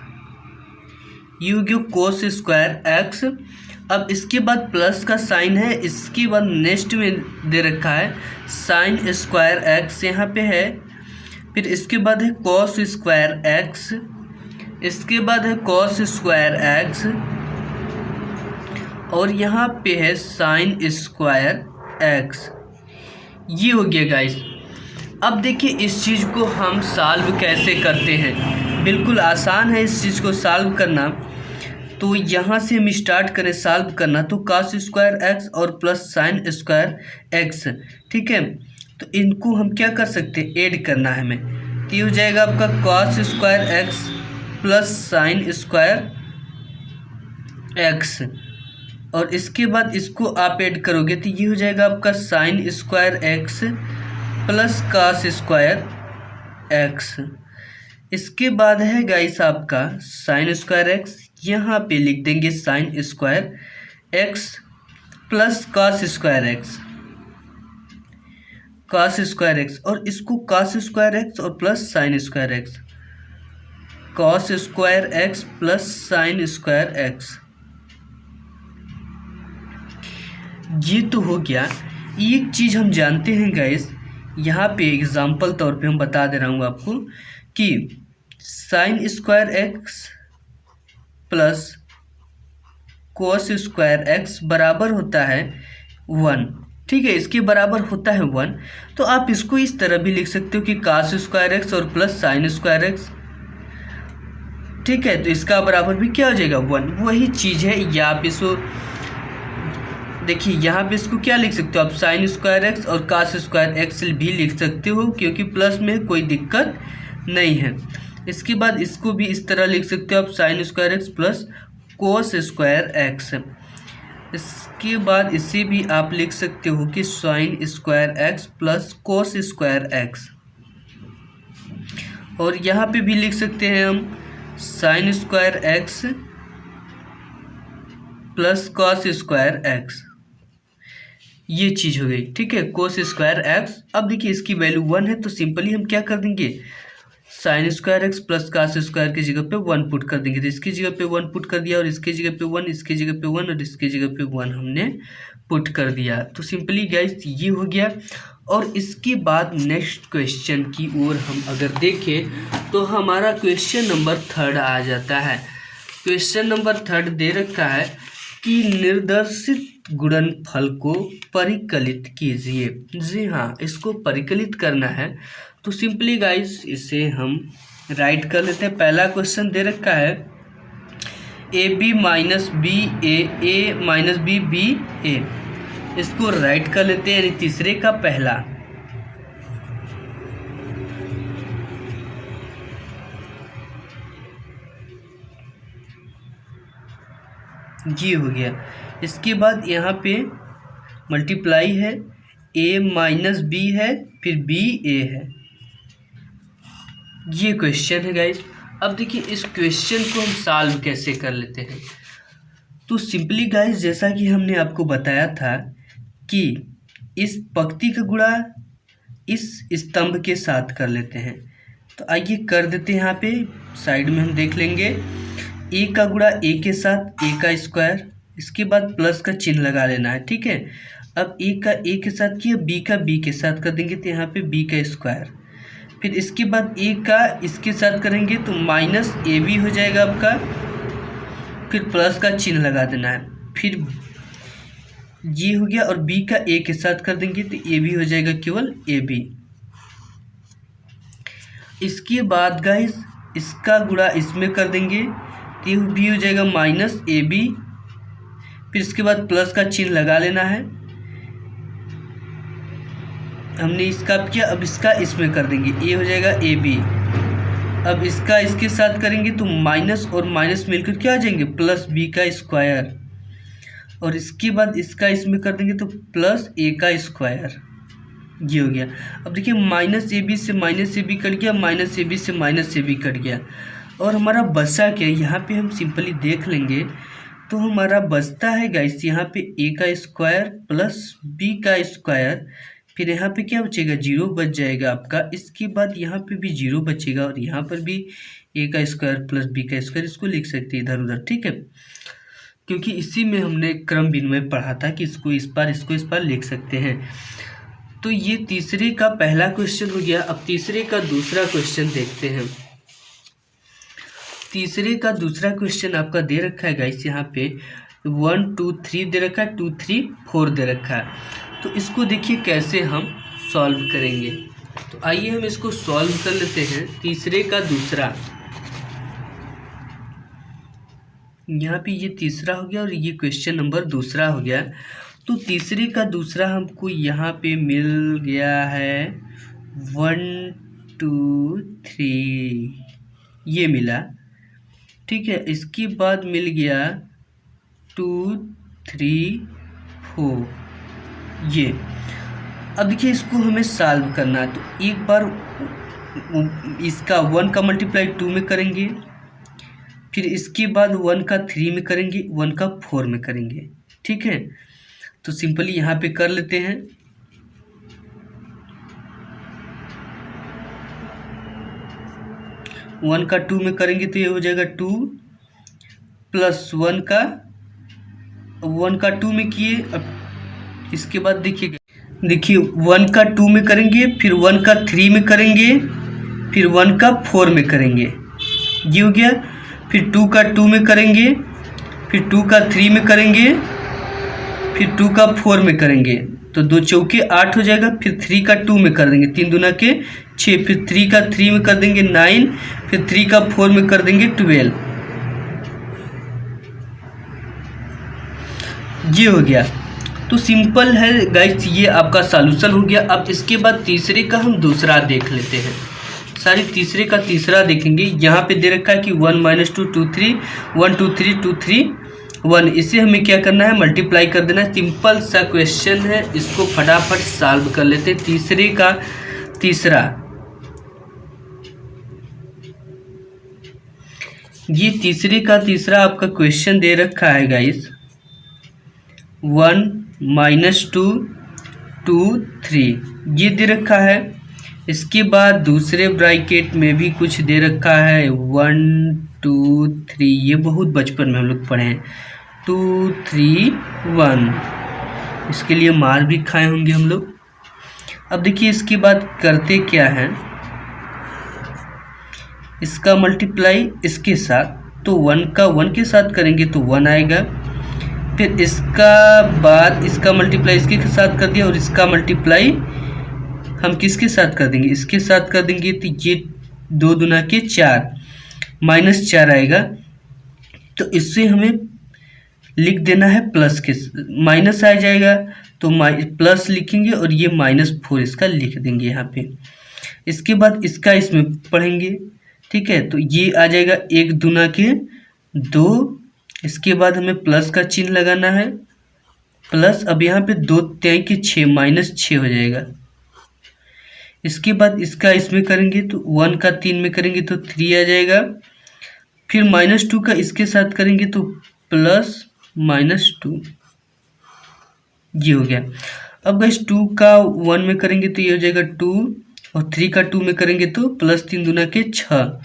ये हो गया कोस स्क्वायर एक्स। अब इसके बाद प्लस का साइन है, इसके बाद नेक्स्ट में दे रखा है साइन स्क्वायर एक्स यहाँ पे है, फिर इसके बाद है कोस स्क्वायर एक्स, इसके बाद है कोस स्क्वायर एक्स, और यहाँ पे है साइन स्क्वायर एक्स। ये हो गया गाइस। अब देखिए इस चीज़ को हम सॉल्व कैसे करते हैं। बिल्कुल आसान है इस चीज़ को सॉल्व करना। तो यहाँ से हम स्टार्ट करें सॉल्व करना, तो कॉस स्क्वायर एक्स और प्लस साइन स्क्वायर एक्स, ठीक है। तो इनको हम क्या कर सकते हैं, ऐड करना है हमें। तो ये हो जाएगा आपका cos square x plus sine square x, और इसके बाद इसको आप ऐड करोगे तो ये हो जाएगा आपका sign square x plus cos square x. इसके बाद है गाइस आपका साइन स्क्वायर एक्स, यहाँ पे लिख देंगे sign square x plus cos square x, cos square x, और इसको कॉस स्क्वायर एक्स और plus sine square x, cos square x plus sine square x. ये तो हो गया। एक चीज़ हम जानते हैं गाइस, यहाँ पे एग्जाम्पल तौर पे हम बता दे रहा हूँ आपको कि sign square x plus cos square x बराबर होता है 1, ठीक है। इसके बराबर होता है 1। तो आप इसको इस तरह भी लिख सकते हो कि कास स्क्वायर एक्स और प्लस साइन स्क्वायर एक्स, ठीक है। तो इसका बराबर भी क्या हो जाएगा 1। वही चीज़ है, या आप इसको देखिए यहाँ पे इसको क्या लिख सकते हो आप, साइन स्क्वायर एक्स और कास स्क्वायर एक्स भी लिख सकते हो, क्योंकि प्लस में कोई दिक्कत नहीं है। इसके बाद इसको भी इस तरह लिख सकते हो आप, sign square x plus cos square x. इसके बाद इसे भी आप लिख सकते हो कि sign square x plus cos square x, और यहाँ पे भी लिख सकते हैं हम sign square x plus cos square x. ये चीज़ हो गई, ठीक है, कोस स्क्वायर एक्स। अब देखिए इसकी वैल्यू 1 है, तो सिंपली हम क्या कर देंगे, sign square x plus cos square की जगह पे 1 पुट कर देंगे। तो इसकी जगह पे 1 पुट कर दिया, और इसकी जगह पे 1, इसकी जगह पे 1, और इसकी जगह पे 1 हमने पुट कर दिया। तो सिंपली गाइस ये हो गया। और इसके बाद नेक्स्ट क्वेश्चन की ओर हम अगर देखें तो हमारा क्वेश्चन नंबर 3 आ जाता है। क्वेश्चन नंबर 3 दे रखा है कि निर्देशित गुणनफल को परिकलित कीजिए। जी हाँ, इसको परिकलित करना है। तो सिंपली गाइस इसे हम राइट कर लेते हैं। पहला क्वेश्चन दे रखा है A B minus B A minus B B A, इसको राइट कर लेते हैं, यानी तीसरे का पहला। ये हो गया। इसके बाद यहाँ पे मल्टीप्लाई है, ए माइनस बी है, फिर बी ए है। ये क्वेश्चन है गाइस। अब देखिए इस क्वेश्चन को हम सॉल्व कैसे कर लेते हैं। तो सिंपली गाइस, जैसा कि हमने आपको बताया था कि इस पंक्ति का गुणा इस स्तंभ के साथ कर लेते हैं। तो आइए कर देते हैं। यहाँ पे साइड में हम देख लेंगे, ए का गुणा ए के साथ ए का स्क्वायर, इसके बाद प्लस का चिन्ह लगा लेना है, ठीक है। अब ए का ए के साथ किया, बी का बी के साथ कर देंगे, तो यहाँ पे बी का स्क्वायर। फिर इसके बाद ए का इसके साथ करेंगे तो माइनस ए बी हो जाएगा आपका, फिर प्लस का चिन्ह लगा देना है, फिर ये हो गया। और बी का ए के साथ कर देंगे तो ए बी हो जाएगा केवल ए बी। इसके बाद गाइस इसका गुणा इसमें कर देंगे तो बी हो जाएगा माइनस ए बी, फिर इसके बाद प्लस का चिन्ह लगा लेना है। हमने इसका किया, अब इसका इसमें कर देंगे, ए हो जाएगा ए बी। अब इसका इसके साथ करेंगे तो माइनस और माइनस मिलकर क्या आ जाएंगे, प्लस बी का स्क्वायर। और इसके बाद इसका इसमें कर देंगे तो प्लस ए का स्क्वायर। ये हो गया। अब देखिए माइनस ए बी से माइनस ए बी कट गया, माइनस ए बी से माइनस ए बी कट गया, और हमारा बचा क्या, यहाँ पे हम सिंपली देख लेंगे तो हमारा बचता है गाइस यहाँ पे ए का स्क्वायर प्लस बी का स्क्वायर, फिर यहाँ पे क्या बचेगा, जीरो बच जाएगा आपका। इसके बाद यहाँ पे भी जीरो बचेगा, और यहाँ पर भी ए का स्क्वायर प्लस बी का स्क्वायर, इसको लिख सकते हैं इधर उधर, ठीक है, क्योंकि इसी में हमने क्रम विनिमय पढ़ा था कि इसको इस पार लिख सकते हैं। तो ये तीसरे का पहला क्वेश्चन हो गया। अब तीसरे का दूसरा क्वेश्चन देखते हैं। तीसरे का दूसरा क्वेश्चन आपका दे रखा है गाइस, यहाँ पे 1 2 3 दे रखा है, 2 3 4 दे रखा है। तो इसको देखिए कैसे हम सॉल्व करेंगे। तो आइए हम इसको सॉल्व कर लेते हैं। तीसरे का दूसरा, यहाँ पे ये तीसरा हो गया और ये क्वेश्चन नंबर दूसरा हो गया। तो तीसरे का दूसरा हमको यहाँ पे मिल गया है 1 2 3, ये मिला, ठीक है। इसके बाद मिल गया 2 3 4, ये। अब देखिए इसको हमें सॉल्व करना है। तो एक बार इसका 1 का मल्टीप्लाई 2 में करेंगे, फिर इसके बाद 1 का 3 में करेंगे, 1 का 4 में करेंगे, ठीक है। तो सिंपली यहाँ पे कर लेते हैं। वन का 2 में करेंगे तो ये हो जाएगा 2 प्लस 1 का 2 में किए। अब इसके बाद देखिए 1 का 2 में करेंगे, फिर 1 का 3 में करेंगे, फिर 1 का 4 में करेंगे, ये हो गया। फिर 2 का 2 में करेंगे, फिर 2 का 3 में करेंगे, फिर 2 का 4 में करेंगे, तो 2 चौके 8 हो जाएगा। फिर 3 का 2 में कर देंगे, 3 दूना के 6, फिर 3 का 3 में कर देंगे 9, फिर 3 का 4 में कर देंगे 12, ये हो गया। तो सिंपल है गाइस, ये आपका सॉल्यूशन हो गया। अब इसके बाद तीसरे का हम दूसरा देख लेते हैं। सारी तीसरे का तीसरा देखेंगे। यहाँ पे दे रखा है कि 1 - 2 2 3 1 2 3 2 3 1, इसे हमें क्या करना है, मल्टीप्लाई कर देना है। सिंपल सा क्वेश्चन है, इसको फटाफट सॉल्व कर लेते हैं। तीसरे का तीसरा, ये तीसरे का तीसरा आपका क्वेश्चन दे रखा है गाइस 1 - 2 2 3, ये दे रखा है। इसके बाद दूसरे ब्रैकेट में भी कुछ दे रखा है 1 2 3, ये बहुत बचपन में हम लोग पढ़े हैं, 2 3 1, इसके लिए मार भी खाए होंगे हम लोग। अब देखिए इसके बाद करते क्या है, इसका मल्टीप्लाई इसके साथ, तो 1 का 1 के साथ करेंगे तो 1 आएगा। फिर इसका बाद इसका मल्टीप्लाई इसके साथ कर दिया, और इसका मल्टीप्लाई हम किसके साथ कर देंगे, इसके साथ कर देंगे, तो ये 2 दूना के 4 -4 आएगा। तो इससे हमें लिख देना है प्लस के, माइनस आ जाएगा तो प्लस लिखेंगे, और ये -4 इसका लिख देंगे यहाँ पे। इसके बाद इसका इसमें पढ़ेंगे, ठीक है। तो ये आ जाएगा 1 दूना के 2, इसके बाद हमें प्लस का चिन्ह लगाना है, प्लस अब यहाँ पे 2 तिहाई के 6 -6 हो जाएगा। इसके बाद इसका इसमें करेंगे तो 1 का 3 में करेंगे तो 3 आ जाएगा। फिर -2 का इसके साथ करेंगे तो +-2 ये हो गया। अब गाइस 2 का 1 में करेंगे तो ये हो जाएगा 2 और 3 का 2 में करेंगे तो +3 दूना के 6।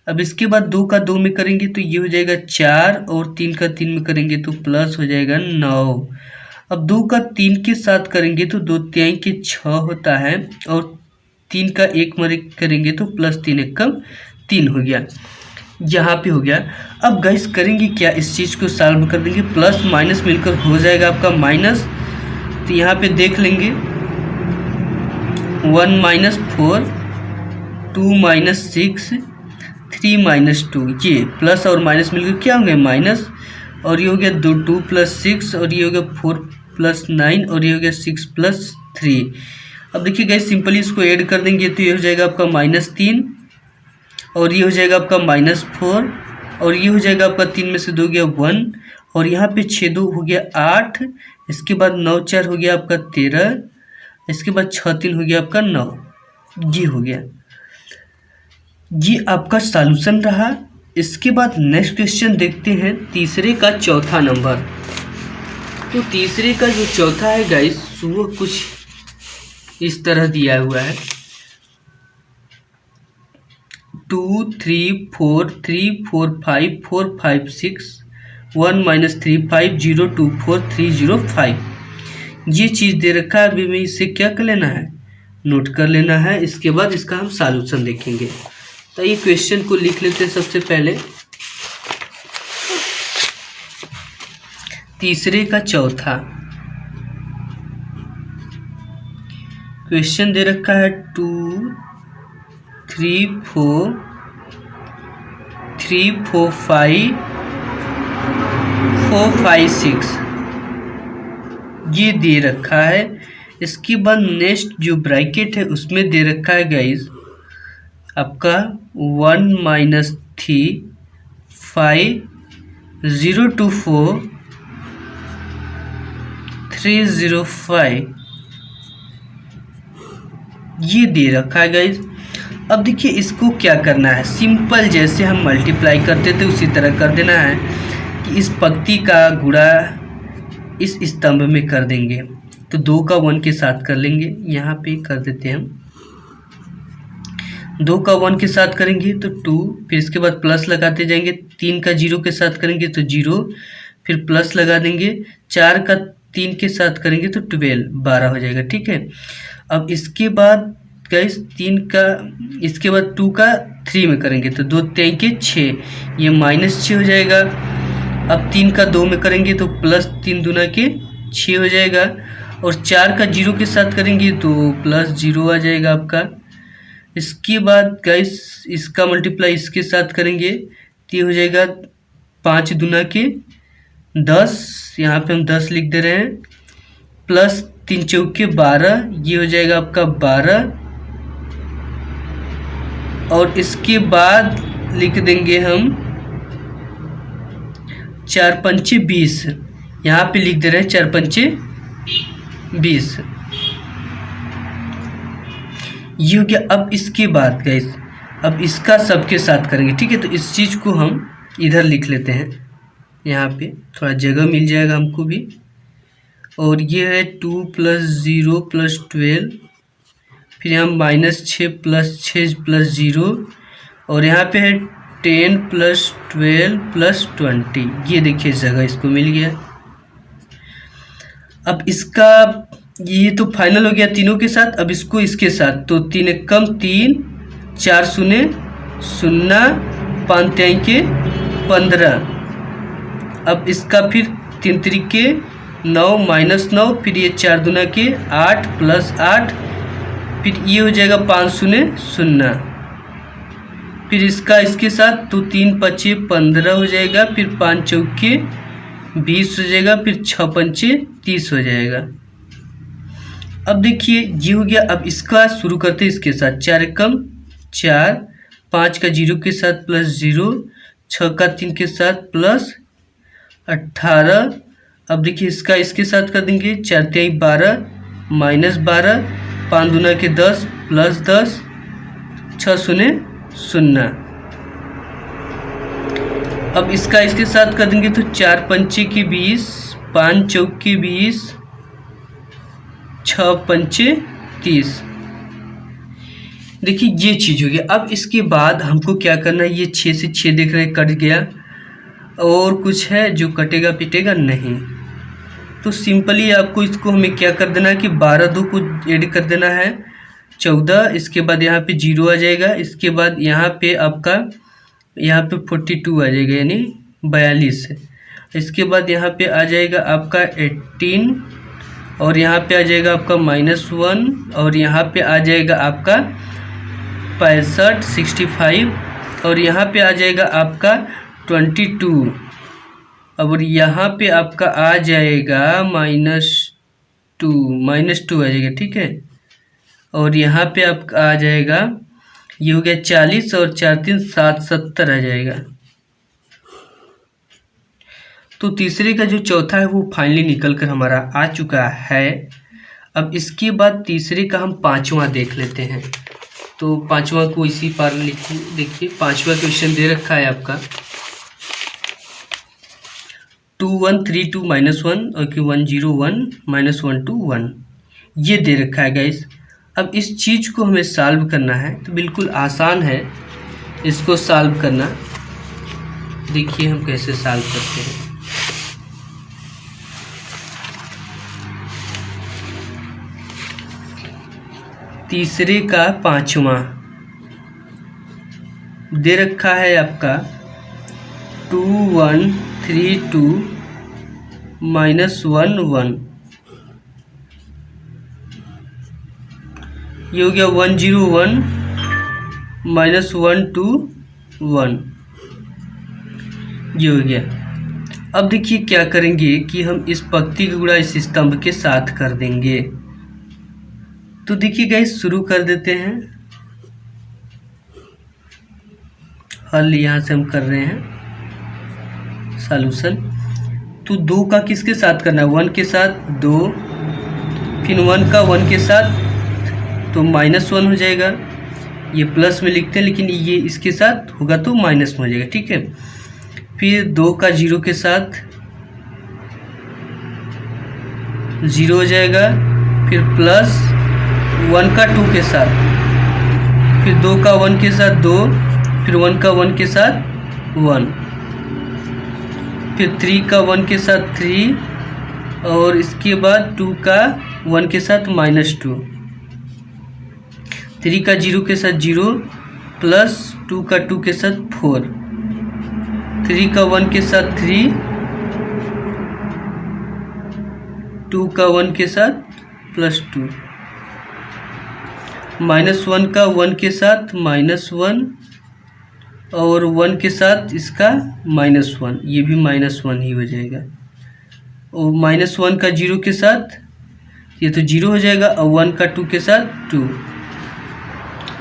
अब इसके बाद 2 का 2 में करेंगे तो ये हो जाएगा 4 और 3 का 3 में करेंगे तो प्लस हो जाएगा 9। अब 2 का 3 के साथ करेंगे तो 2 तिहाई के 6 होता है और 3 का 1 में करेंगे तो +3 एकम 3 हो गया। यहाँ पे हो गया। अब गाइस करेंगे क्या, इस चीज़ को सॉल्व कर देंगे। प्लस माइनस मिलकर हो जाएगा आपका माइनस, तो यहाँ पे देख लेंगे 1 - 4 2 - 6 3 - 2 ये प्लस और माइनस मिलकर क्या होंगे माइनस, और ये हो गया 2 + 6 और ये हो गया 4 + 9 और ये हो गया 6 + 3। अब देखिए गाइस सिंपली इसको ऐड कर देंगे तो ये हो जाएगा आपका -3 और ये हो जाएगा आपका -4 और ये हो जाएगा आपका 3 में से 2 गया 1 और यहाँ पे 6 2 हो गया 8, इसके बाद 9 4 हो गया आपका 13, इसके बाद 6 3 हो गया आपका 9। ये हो गया, ये आपका सॉल्यूशन रहा। इसके बाद नेक्स्ट क्वेश्चन देखते हैं तीसरे का चौथा नंबर। तो तीसरे का जो चौथा है गाइस वो कुछ इस तरह दिया हुआ है 2 3 4 3 4 5 4 5 6 1 - 3 5 0 2 4 3 0 5। ये चीज़ दे रखा है। अभी में इसे क्या कर लेना है, नोट कर लेना है। इसके बाद इसका हम सॉल्यूशन देखेंगे। तो ये क्वेश्चन को लिख लेते हैं सबसे पहले। तीसरे का चौथा क्वेश्चन दे रखा है 2 3 4 3 4 5 4 5 6 ये दे रखा है। इसके बाद नेक्स्ट जो ब्रैकेट है उसमें दे रखा है गाइस आपका 1 - 3 5 0 2 4 3 0 5 ये दे रखा है गाइस। अब देखिए इसको क्या करना है, सिंपल जैसे हम मल्टीप्लाई करते थे उसी तरह कर देना है कि इस पंक्ति का गुणा इस स्तंभ में कर देंगे। तो 2 का 1 के साथ कर लेंगे, यहाँ पे कर देते हैं हम 2 का 1 के साथ करेंगे तो 2, फिर इसके बाद प्लस लगाते जाएंगे। 3 का 0 के साथ करेंगे तो 0, फिर प्लस लगा देंगे। 4 का 3 के साथ करेंगे तो 12 हो जाएगा। ठीक है, अब इसके बाद गाइस 3 का इसके बाद 2 का 3 में करेंगे तो 2 तिहाई के 6 ये -6 हो जाएगा। अब 3 का 2 में करेंगे तो +3 दूना के 6 हो जाएगा और 4 का 0 के साथ करेंगे तो +0 आ जाएगा आपका। इसके बाद गाइस इसका मल्टीप्लाई इसके साथ करेंगे तो ये हो जाएगा 5 दूना के 10, यहाँ पे हम 10 लिख दे रहे हैं, +3 चौके 12 ये हो जाएगा आपका 12 और इसके बाद लिख देंगे हम 4 पंचे 20, यहाँ पे लिख दे रहे हैं 4 पंचे 20 ये हो गया। अब इसके बाद गाइस अब इसका सबके साथ करेंगे। ठीक है, तो इस चीज़ को हम इधर लिख लेते हैं, यहाँ पे थोड़ा जगह मिल जाएगा हमको भी। और ये है 2 + 0 + 12, फिर यहाँ -6 + 6 + 0 और यहाँ पे है 10 + 12 + 20। ये देखिए जगह इसको मिल गया। अब इसका ये तो फाइनल हो गया तीनों के साथ। अब इसको इसके साथ तो 3 एकम 3 4 शून्य 0 5 तिहाई के 15। अब इसका फिर 3 त्रिके 9 -9, फिर ये 4 दूना के 8 + 8, फिर ये हो जाएगा 5 शून्य 0, फिर इसका इसके साथ तो 3 पचे 15 हो जाएगा, फिर 5 चौके 20 हो जाएगा, फिर 6 पंचे 30 हो जाएगा। अब देखिए ये हो गया। अब इसका शुरू करते हैं इसके साथ 4 एकम 4, 5 का 0 के साथ +0, 6 का 3 के साथ +18, अब देखिए इसका इसके साथ कर देंगे, 4 तिहाई 12 माइनस 12, 5 दूना के 10 प्लस 10, 6 शून्य 0। अब इसका इसके साथ कर देंगे तो 4 पंचे की 20, 5 चौक की 20, 6 पंचे 30। देखिए ये चीज़ हो गया। अब इसके बाद हमको क्या करना है, ये 6 से 6 देख रहे हैं कट गया, और कुछ है जो कटेगा पिटेगा नहीं। तो सिंपली आपको इसको हमें क्या कर देना है कि 12 दो को ऐड कर देना है 14, इसके बाद यहाँ पे 0 आ जाएगा, इसके बाद यहाँ पे आपका यहाँ पे 42 आ जाएगा यानी 42 है। इसके बाद यहाँ पे आ जाएगा आपका 18, और यहाँ पे आ जाएगा आपका -1, और यहाँ पे आ जाएगा आपका 65 65, और यहाँ पे आ जाएगा आपका 22, और यहाँ पे आपका आ जाएगा -2 आ जाएगा, ठीक है। और यहाँ पे आपका आ जाएगा, ये हो गया 40, और 4 3 7 70 आ जाएगा। तो तीसरे का जो चौथा है वो फाइनली निकल कर हमारा आ चुका है। अब इसके बाद तीसरे का हम पांचवा देख लेते हैं। तो पांचवा को इसी पार लिखिए। देखिए पांचवा क्वेश्चन दे रखा है आपका 2 1 3 2 -1 और कि 1 0 1 -1 2 1 ये दे रखा है गाइस। अब इस चीज़ को हमें सॉल्व करना है, तो बिल्कुल आसान है इसको सॉल्व करना। देखिए हम कैसे सॉल्व करते हैं। तीसरे का पांचवा दे रखा है आपका 2 1 3 2 -1 1, ये हो गया 1 0 1 -1 2 1, ये हो गया। अब देखिए क्या करेंगे कि हम इस पंक्ति का गुणा इस स्तंभ के साथ कर देंगे। तो देखिए गाइस शुरू कर देते हैं। हल यहाँ से हम कर रहे हैं सॉल्यूशन। तो 2 का किसके साथ करना है, 1 के साथ 2, फिर 1 का 1 के साथ तो -1 हो जाएगा। ये प्लस में लिखते हैं लेकिन ये इसके साथ होगा तो माइनस में हो जाएगा, ठीक है। फिर 2 का 0 के साथ 0 हो जाएगा, फिर प्लस 1 का 2 के साथ, फिर 2 का 1 के साथ 2, फिर 1 का 1 के साथ 1, फिर 3 का 1 के साथ 3, और इसके बाद 2 का 1 के साथ -2, 3 का 0 के साथ 0, प्लस 2 का 2 के साथ 4, 3 का 1 के साथ 3, 2 का 1 के साथ +2, -1 का 1 के साथ -1, और 1 के साथ इसका -1, ये भी -1 ही हो जाएगा। और -1 का 0 के साथ ये तो 0 हो जाएगा, और 1 का 2 के साथ 2,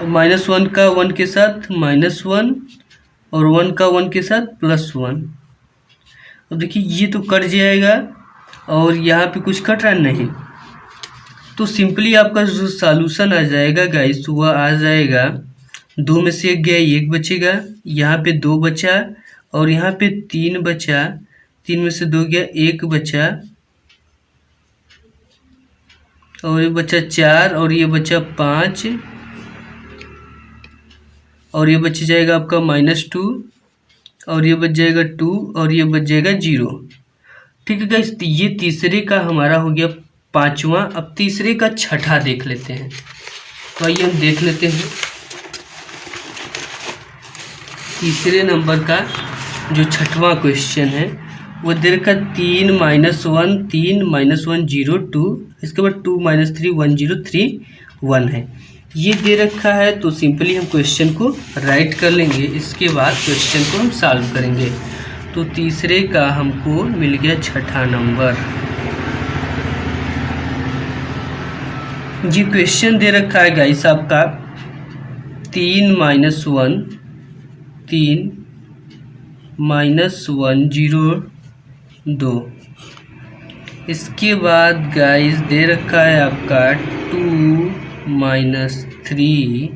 और -1 का 1 के साथ -1, और 1 का 1 के साथ +1। अब देखिए ये तो कट जाएगा, और यहाँ पे कुछ कट रहा नहीं। तो सिंपली आपका जो सॉल्यूशन आ जाएगा गाइस वह आ जाएगा 2 में से 1 गया 1 बचेगा, यहाँ पे 2 बचा, और यहाँ पे 3 बचा, 3 में से 2 गया 1 बचा, और ये बचा 4, और ये बचा 5, और ये बच जाएगा आपका -2, और ये बच जाएगा 2, और ये बच जाएगा 0। ठीक है गाइस, ये तीसरे का हमारा हो गया पांचवा। अब तीसरे का छठा देख लेते हैं। तो आइए हम देख लेते हैं तीसरे नंबर का जो छठवां क्वेश्चन है वो दे रखा 3 -1 3 -1 0 2, इसके बाद 2 -3 1 0 3 1 है, ये दे रखा है। तो सिंपली हम क्वेश्चन को राइट कर लेंगे, इसके बाद क्वेश्चन को हम सॉल्व करेंगे। तो तीसरे का हमको मिल गया छठा नंबर। ये क्वेश्चन दे रखा है गाइस आपका 3 -1 3 -1 0 2, इसके बाद गाइस दे रखा है आपका 2 - 3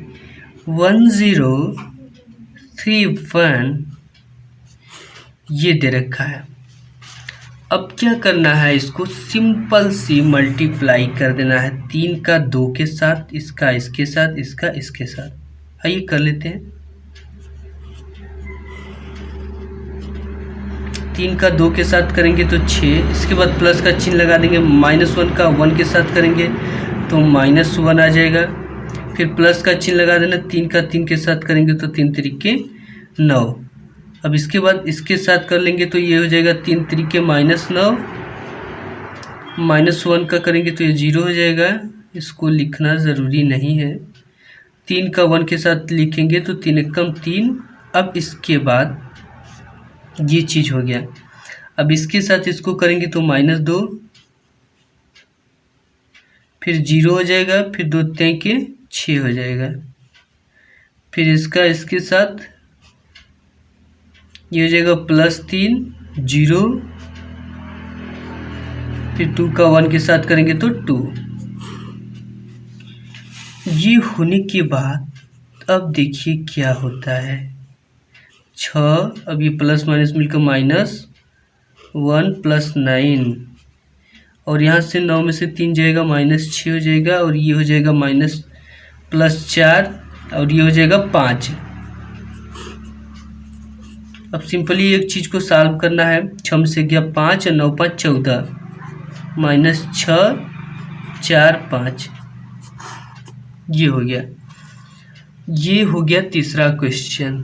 1 0 3 1 ये दे रखा है। अब क्या करना है, इसको सिंपल सी मल्टीप्लाई कर देना है 3 का 2 के साथ, इसका इसके साथ, इसका इसके साथ। आइए कर लेते हैं। 3 का 2 के साथ करेंगे तो 6, इसके बाद प्लस का चिन्ह लगा देंगे। -1 का 1 के साथ करेंगे तो -1 आ जाएगा। फिर प्लस का चिन्ह लगा देना। 3 का 3 के साथ करेंगे तो 3 त्रिके 9। अब इसके बाद इसके साथ कर लेंगे तो ये हो जाएगा 3 त्रिके -9। -1 का करेंगे तो ये 0 हो जाएगा। इसको लिखना ज़रूरी नहीं है। 3 का 1 के साथ लिखेंगे तो 3 एकम 3। अब इसके बाद ये चीज़ हो गया। अब इसके साथ इसको करेंगे तो -2, फिर 0 हो जाएगा, फिर 2 त्रिके 6 हो जाएगा। फिर इसका इसके साथ ये हो जाएगा +3 0, फिर 2 का 1 के साथ करेंगे तो 2। ये होने के बाद अब देखिए क्या होता है। 6, अब ये प्लस माइनस मिलकर -1 + 9, और यहाँ से 9 में से 3 जाएगा -6 हो जाएगा, और ये हो जाएगा +4, और ये हो जाएगा 5। अब सिंपली एक चीज़ को सॉल्व करना है। 6 में से गया 5 और 9 × 5 = 14, -6 4 5, ये हो गया। ये हो गया तीसरा क्वेश्चन।